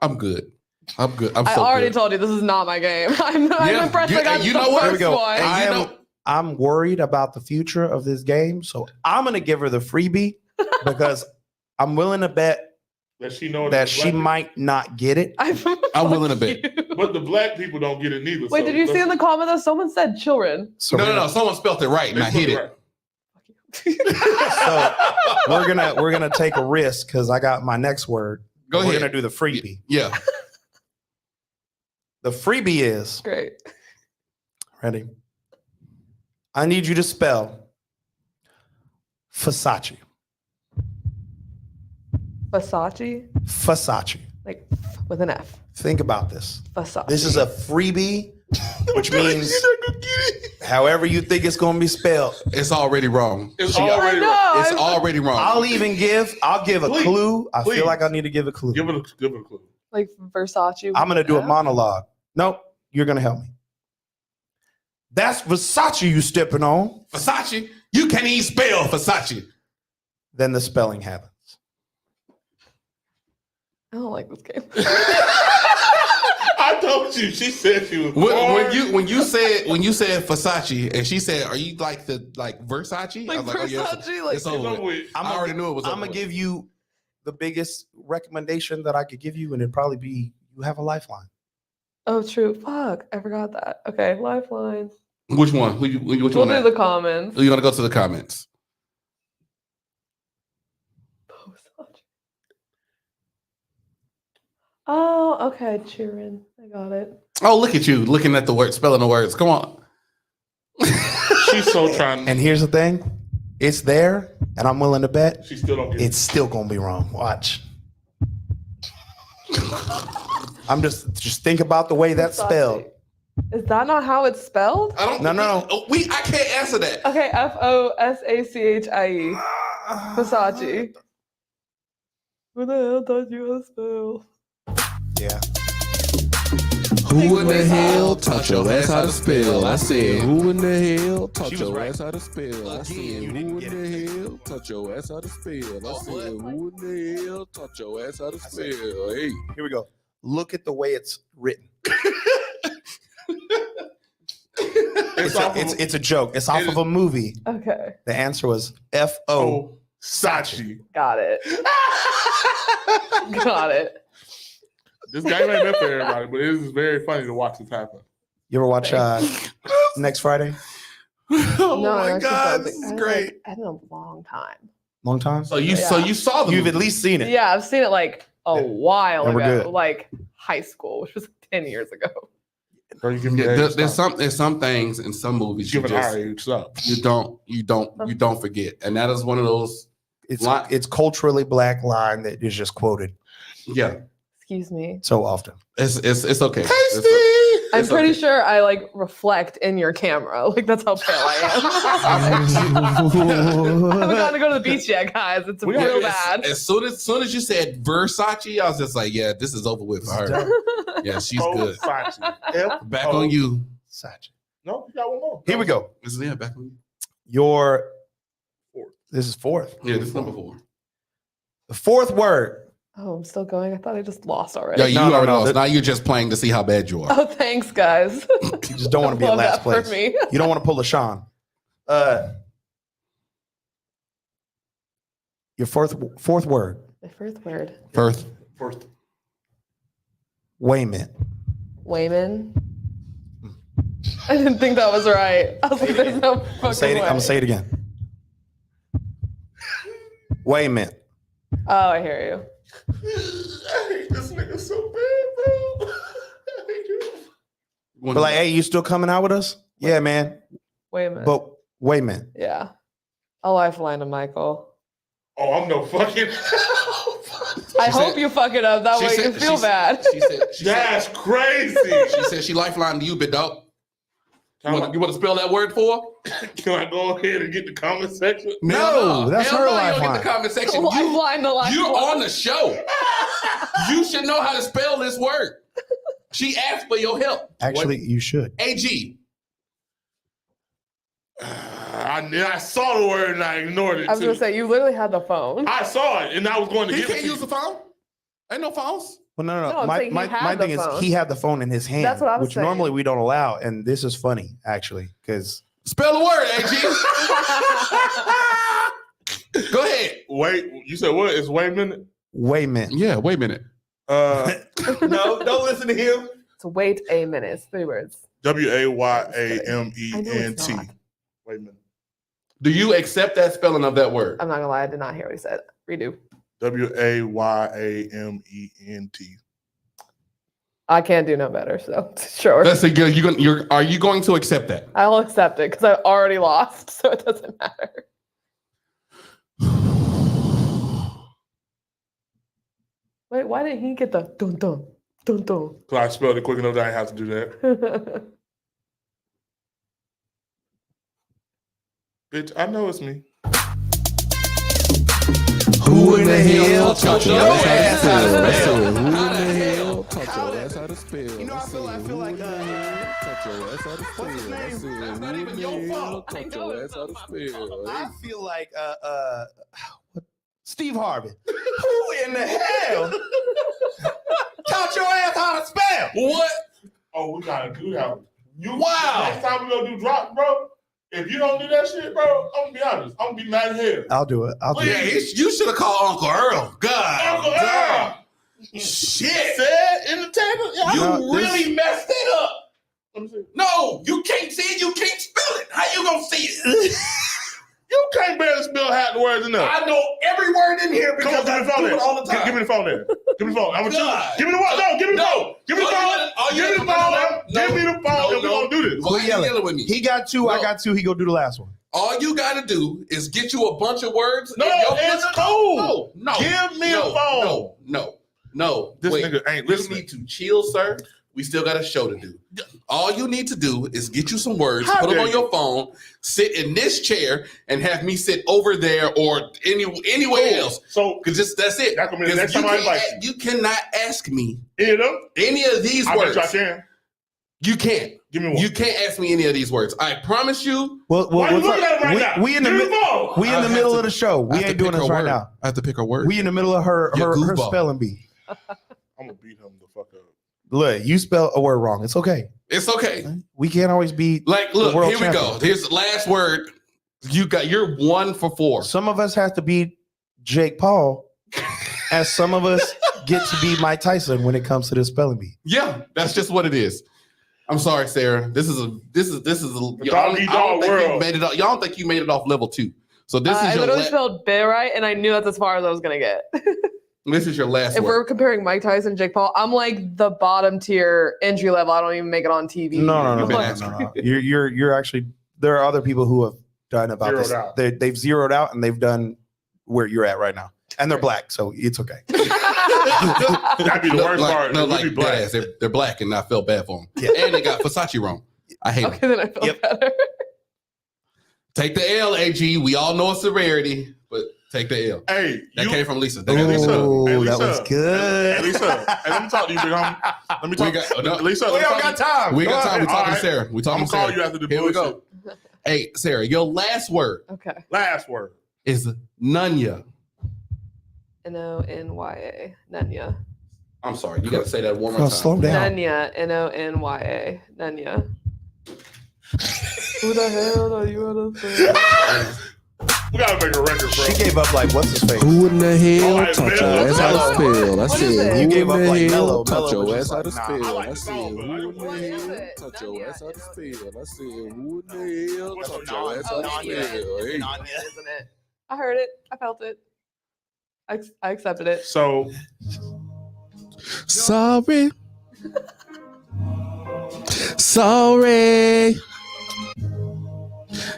I'm good. I'm I so already good. told you this is not my game. I'm impressed. I got you the know what? first Here we go. one. I'm worried about the future of this game, so I'm gonna give her the freebie because I'm willing to bet that she knows that she might not get it. I'm willing to bet. But the black people don't get it neither. Wait, did you see in the comment though? Someone said children. So No. Someone spelled it right, and I hit it. So we're gonna take a risk because I got my next word. Go We're ahead. gonna do the freebie. Yeah. The freebie is Great. ready. I need you to spell Versace. Versace, Versace. like with an F. Think about this. Versace. This is a freebie, which means however you think it's going to be spelled. It's already wrong. It's already know. wrong. It's already wrong. I'll give a Please, clue. I please. feel like I need to give a clue. Give it a clue. like Versace. I'm going to do a with an F? monologue. Nope, you're going to help me. That's Versace you stepping on. Versace? You can't even spell Versace. Then the spelling happens. I don't like this game. I told you. She said she was. When you said Versace and she said, "Are you like Versace?" Like I was like, "Oh yeah, Versace, like it's over with." I already knew it was. I'm over gonna with. give you the biggest recommendation that I could give you, and it'd probably be you have a lifeline. Oh, true. Fuck, I forgot that. Okay, lifelines. Which one? Which We'll one? do the comments. You want to go to the comments? Oh, okay, cheering. I got it. Oh, look at you looking at the word, spelling the words. Come on. She's so trying. And here's the thing, it's there, and I'm willing to bet She still don't get it's still gonna be wrong. Watch. I'm just think about the way that's spelled. Is that not how it's spelled? I don't. No. I can't answer that. Okay, Fossachie. Versace. Who the hell taught you how to spell? Yeah. Who in the hell taught your ass how to spell? I said, who in the hell taught She was your right. ass how to spell? I said, who in the hell taught your ass how to spell? I said, who in the hell taught your ass how to spell? Hey. Here we go. Look at the way it's written. It's a joke. It's off of a movie. Okay, The answer was F-O. Sachi. got it. Got it. This game ain't meant for everybody, but it is very funny to watch this happen. You ever watch Next Friday? Oh No, my actually, God, I this is don't great. think- I had it a long time. Long time? So you saw the You've at movie. least seen it. Yeah, I've seen it like a while And we're ago, good. like high school, which was 10 years ago. Or you give me Yeah, there's some things in some movies you Give an just our age up. you don't forget, and that is one of those. It's culturally black line that is just quoted Yeah, Excuse me. so often. it's okay. I'm pretty sure I like reflect in your camera. Like that's how pale I am. I haven't gotten to go to the beach yet, guys. It's real bad. As soon as you said Versace, I was just like, yeah, this is over with for her. Yeah, she's good. Sachi. Back on you. Sachi. No, you got one more. Here we go. Yeah, back on you. This is fourth. Yeah, this is number 4. The fourth word. Oh, I'm still going. I thought I just lost already. Yeah, you No, already no. lost. Now you're just playing to see how bad you are. Oh, thanks, guys. You just don't want to be in Love last that for place. me. You don't want to pull a Sean. Your fourth word. The first word. First. Wayman. Wayman. I didn't think that was right. I was like, there's no fucking I'm way. gonna say it again. Wayman. Oh, I hear you. I hate this nigga so bad, bro. I hate you. But like, hey, you still coming out with us? Yeah, man. Wayman. But Wayman. Yeah. A lifeline to Michael. Oh, I'm no fucking. I hope you fuck it up. That way you feel bad. That's crazy. She said she lifeline to you, big dog. You want to spell that word for? Can I go ahead and get the comment section? No, that's Hell her no, you don't lifeline. get the comment section. Lifeline to lifeline. You're on the show. You should know how to spell this word. She asked for your help. Actually, you should. AG. I saw the word and I ignored it. I was going to say, you literally had the phone. I saw it and I was going to He give it can't to use you. the phone. Ain't no phones. Well, no. No, I'm My saying he had my the thing is phone. he had the phone in his hand, That's what I was which saying. normally we don't allow. And this is funny, actually, because Spell the word, AG. Go ahead. Wait, you said what? It's Wayman? Wayman. Yeah, wait a minute. No, don't listen to him. So wait a minute. It's 3 words. WAYAMENT. Wayman. Do you accept that spelling of that word? I'm not going to lie. I did not hear what he said. Redo. WAYAMENT. I can't do no better. So sure. That's a good. Are you going to accept that? I'll accept it because I already lost. So it doesn't matter. Wait, why didn't he get the dun dun dun dun? So I spelled it quick enough that I have to do that. Bitch, I know it's me. Who in the hell taught your ass how to spell? Who in the hell taught your ass how to spell? You know, I feel like Taught your ass how to spell. What's his name? That's not even your fault. Taught your ass how to spell. I feel like Steve Harvey. Who in the hell taught your ass how to spell? What? Oh, we gotta do that. Wow. Next time we gonna do drop, bro. If you don't do that shit, bro, I'm gonna be honest. I'm gonna be mad as hell. I'll do it. Yeah, you should have called Uncle Earl. God. Uncle Earl. Shit. Said in the table. Yeah, You No, really messed it up. let me see. No, you can't see it. You can't spell it. How you gonna see it? You can't barely spell half the words enough. I know every word in here Come on, because give me the I phone do there. it all the time. Give me the phone there. Give me the phone. I'm gonna God. give me the phone. No, give me the No. phone. Give me the Oh, you phone. wanna- oh, you Give me the wanna- phone. no, Give me the phone, no, and we're no. gonna do this. Why are you yelling with me? He got two. I got two. He go do the last one. All you gotta do is get you a bunch of words. No, in your it's phone. cool. No, Give me a phone. No. This Wait, nigga ain't you listening. need to chill, sir. We still got a show to do. All you need to do is get you some words, How put them dare on you. your phone, sit in this chair, and have me sit over there or anywhere else. So, Because that's it. That's gonna be the 'Cause next time I invite you cannot ask me you know, any of these I words. bet you I can. You can't. Give me one. You can't ask me any of these words. I promise you. Well, Why you looking at him right now? we in the Give me middle. phone. We in I the have middle to- of the show. I We have ain't to doing pick this a right word. now. I have to pick a word. We in the middle of her You goofball. spelling bee. I'm gonna beat him the fuck up. Look, you spell a word wrong. It's okay. It's okay. We can't always be Like, the look, world here we go. champion. Here's the last word. You're 1 for 4. Some of us have to beat Jake Paul, as some of us get to be Mike Tyson when it comes to this spelling bee. Yeah, that's just what it is. I'm sorry, Sarah. This is a dog eat dog world. y'all don't think you made it off level 2. So this I is your literally spelled "bit" right, and I knew that's as far as I was gonna get. this is your last If we're word. comparing Mike Tyson, Jake Paul, I'm like the bottom tier entry level. I don't even make it on TV. No. You're actually. There are other people who have done about Zeroed this. out. They've zeroed out and they've done where you're at right now, and they're black, so it's okay. That'd be the worst part. No, We'd like be black. dead ass. They're black, and I felt bad for them. Yeah. And they got Versace wrong. I hate them. Okay, then I feel better. Take the L, AG. We all know it's a rarity, but take the L. Hey, That came from Lisa. Hey, Lisa. Ooh, Hey, that Lisa. was good. Hey, Lisa. Hey, let me talk to you, big homie. Let me talk. Lisa, We let me don't talk got time. We got Go time. We ahead. talking All to right. Sarah. We talking I'm to gonna Sarah. call you after the Here we bullshit. go. Hey, Sarah, your last word Okay. Last word. is Nunya. N-O-N-Y-A. Nanya. I'm sorry. You got to say that one more time. Slow down. Nanya. N-O-N-Y-A. Nanya. Who the hell are you gonna say? We gotta make a record, bro. She gave up like what's his face? Who in the hell Alright, taught Mello. your ass how to spell? I What is said, it? who You gave in up the like hell Mello. taught Mello your was ass how just to like, nah. spell? I like I the said, song, but I who in don't the know What is hell it? taught your Nanya. ass how to spell? I said, who in the hell What's taught the your ass how to Nanya. spell? Hey. Isn't it? I heard it. I felt it. I accepted it. So Sorry. Sorry.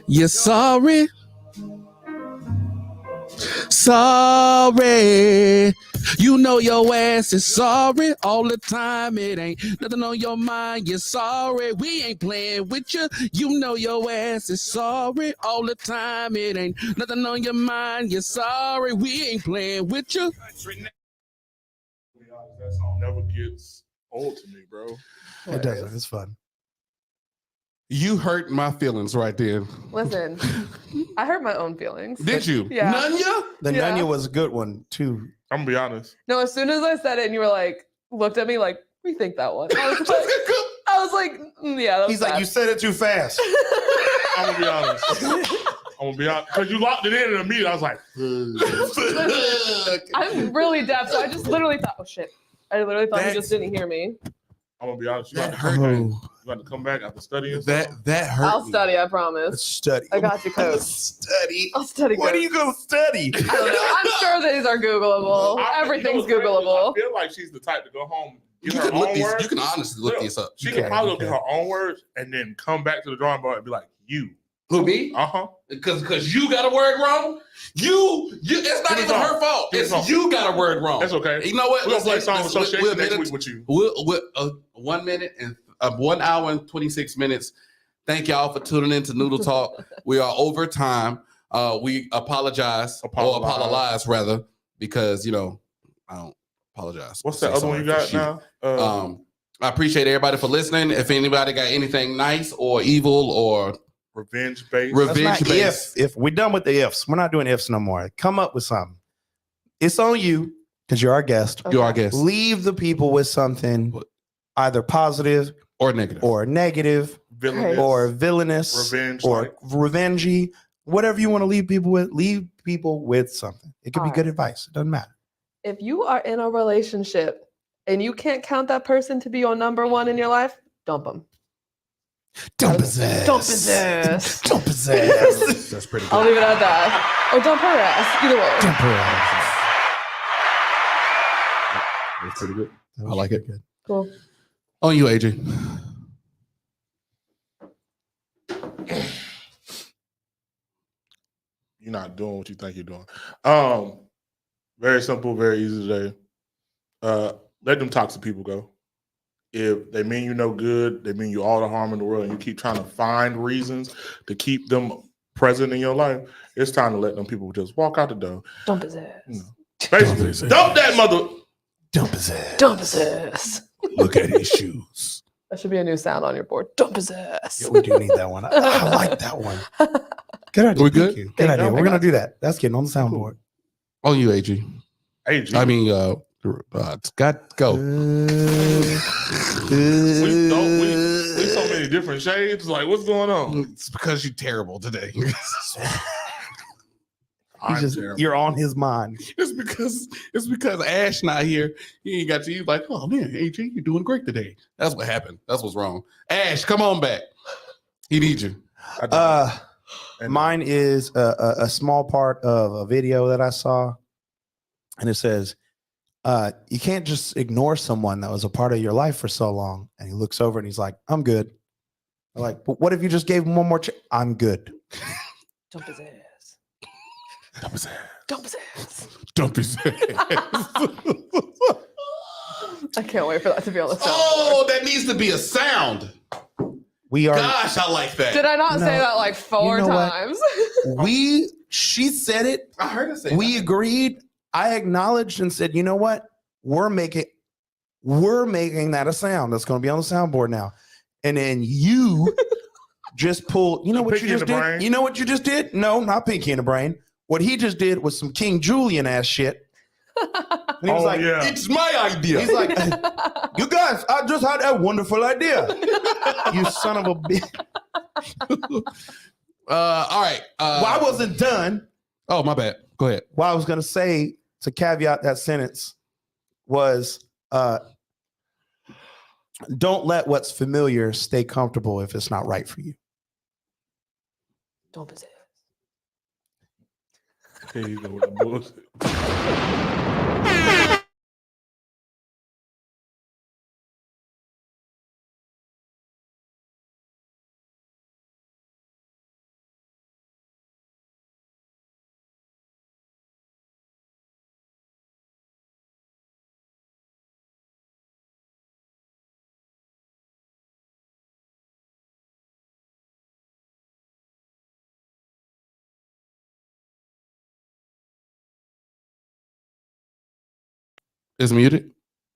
You're sorry. Sorry. You know your ass is sorry all the time. It ain't nothing on your mind. You're sorry. We ain't playing with you. You know your ass is sorry all the time. It ain't nothing on your mind. You're sorry. We ain't playing with you. that song never gets old to me, bro. It doesn't. It's fun. You hurt my feelings right there. Listen, I hurt my own feelings. Did you? Yeah. Nanya? The Yeah. Nanya was a good one too. I'm gonna be honest. No, as soon as I said it and you were like, looked at me like, rethink that one. I was like, yeah, that was He's like, bad. you said it too fast. I'm gonna be honest. I'm gonna be honest because you locked it in and immediately I was like, I'm really deaf, so I just literally thought, oh shit. I literally thought That's- you just didn't hear me. I'm gonna be honest. You That got hurt to, me. you got to come back after studying. That hurt I'll me. study, I promise. Study. I got you, coach. Study. I'll study. What are coach. you gonna study? I don't know. I'm sure these are Googleable. Everything's You know what's crazy? Googleable. I feel like she's the type to go home. You Get her can look own these. words. You can honestly look Look, these up. She You can can, probably you go get her own words and then come back to the drawing board and be like, you. Who me? Uh-huh. Because you got a word wrong. You. It's not Give me even some. her fault. Give me It's some. you got a word wrong. That's okay. You know what? We're gonna play Song of Association we'll next minute- week with you. We'll 1 minute and 1 hour and 26 minutes. Thank y'all for tuning in to Noodle Talk. We are over time. We apologize rather, because I don't apologize. What's that other one you got now? I appreciate everybody for listening. If anybody got anything nice or evil or Revenge based. That's revenge not based, if we're done with the ifs. We're not doing ifs no more. Come up with something. It's on you because you're our guest. you are our guest Leave the people with something either positive or negative. or negative Villainous. or villainous Revenge, or like- revengey. Whatever you want to leave people with, leave people with something. It could be All good right. advice. It doesn't matter. If you are in a relationship and you can't count that person to be your number one in your life, dump them. Dump his ass. Dump his ass. Dump his ass. That's pretty I'll good. leave it at that. Or dump her ass. Either way. Dump her ass. That's pretty good. That I was like it. good. Cool. On you, AJ. You're not doing what you think you're doing. Very simple, very easy today. Let them toxic people go. If they mean you no good, they mean you all the harm in the world, and you keep trying to find reasons to keep them present in your life, it's time to let them people just walk out the door. Dump his ass. Basically, dump that mother. Dump his ass. Dump his ass. Look at his shoes. That should be a new sound on your board. Dump his ass. Yeah, we do need that one. I like that one. Good idea. We Thank good? you. Good Thank idea. you. We're gonna do that. That's getting on the soundboard. On you, AJ. AG. I mean, Scott, go. we so many different shades. Like, what's going on? It's because you're terrible today. He's just, you're on his mind. It's because Ash not here. He ain't got to you like, oh man, AJ, you're doing great today. That's what happened. That's what's wrong. Ash, come on back. He needs you. Mine is a small part of a video that I saw, and it says, you can't just ignore someone that was a part of your life for so long. And he looks over and he's like, I'm good. I'm like, but what if you just gave him one more chance? I'm good. Dump his ass. Dump his ass. Dump his ass. Dump his ass. I can't wait for that to be on the sound. Oh, that needs to be a sound. We are. Gosh, I like that. Did I not No. say that like 4 You know what? times? She said it. I heard it say We agreed. I acknowledged and said, you know what? We're making that a sound that's going to be on the soundboard now. And then you just pulled, you know what you Pinky in just the did? brain? You know what you just did? No, not pinky in the brain. What he just did was some King Julian ass shit. And he was like, It's my idea. He's like, you guys, I just had a wonderful idea. You son of a bitch. All right. Well, I wasn't done. Oh, my bad. Go ahead. What I was going to say to caveat that sentence was don't let what's familiar stay comfortable if it's not right for you. Don't possess. Here you go with the bullshit. It's muted.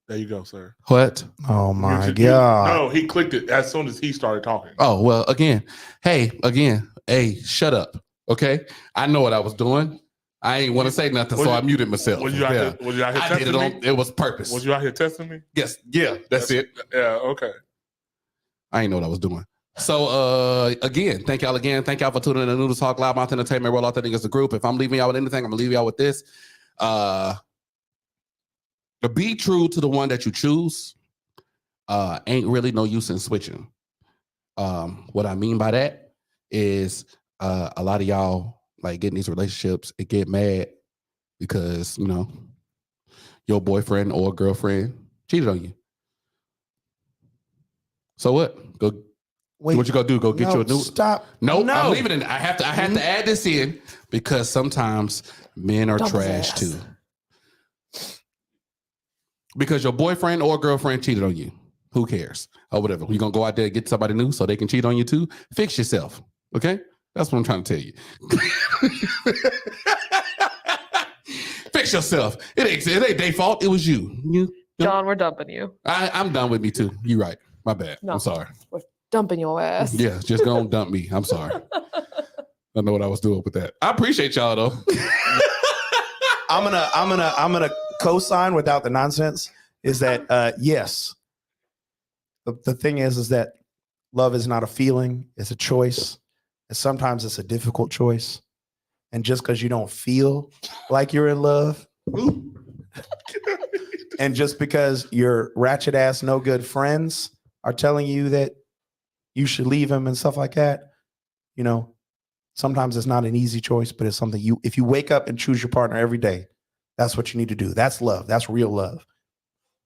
There you go, sir. What? Oh my You- God. No, he clicked it as soon as he started talking. Oh, well, again, hey, shut up. Okay. I know what I was doing. I ain't want to say nothing, so I muted myself. Was you out here, was you out here I did testing it me? it was purpose. Was you out here testing me? Yes, yeah, that's it. Yeah, okay. I ain't know what I was doing. So again, thank y'all again. Thank y'all for tuning in to Noodle Talk Live Mouth Entertainment, World Authentic as a group. If I'm leaving y'all with anything, I'm gonna leave y'all with this. Be true to the one that you choose. Ain't really no use in switching. What I mean by that is a lot of y'all like get in these relationships and get mad because, you know, your boyfriend or girlfriend cheated on you. So what? Go. Wait, what you gonna do? Go get no, you a new. Stop. No, No. I'm leaving it. I have to add this in because sometimes men are Don't trash possess. too. Because your boyfriend or girlfriend cheated on you. Who cares? Or whatever. You're gonna go out there and get somebody new so they can cheat on you too. Fix yourself. Okay? That's what I'm trying to tell you. Fix yourself. It ain't their fault. It was you. John, we're dumping you. I'm done with me too. You're right. My bad. No. I'm sorry. We're dumping your ass. Yeah, just go and dump me. I'm sorry. I know what I was doing with that. I appreciate y'all though. I'm gonna co-sign without the nonsense. Is that yes? The thing is that love is not a feeling; it's a choice. And sometimes it's a difficult choice. And just because you don't feel like you're in love, and just because your ratchet ass no good friends are telling you that you should leave him and stuff like that, you know, sometimes it's not an easy choice, but it's something if you wake up and choose your partner every day, that's what you need to do. That's love. That's real love.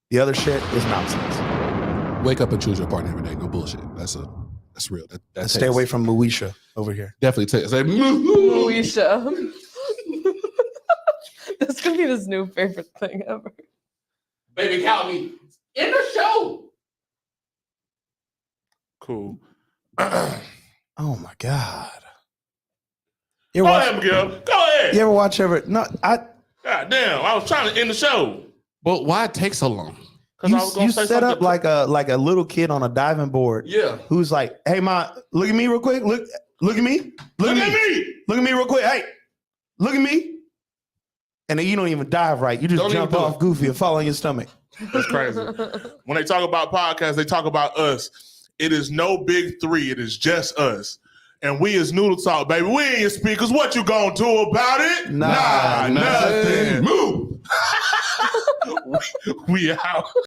The other shit is nonsense. Wake up and choose your partner every day. No bullshit. That's real. That Stay away from Moesha over here. Definitely say Moesha. That's gonna be his new favorite thing ever. Baby, count me in the show. Cool. Oh my God. Go ahead, Miguel. Go ahead. You ever watch God damn, I was trying to end the show. But why it take so long? You set up like a little kid on a diving board. Yeah. Who's like, hey, ma, look at me real quick. Look at me. Look at me. Look at me real quick. Hey, look at me. And then you don't even dive right. You just Don't jump even do off goofy and fall on your stomach. That's crazy. When they talk about podcasts, they talk about us. It is no big three. It is just us. And we is Noodle Talk, baby. We ain't your speakers. What you gonna do about it? Nah, nothing. Move. we out.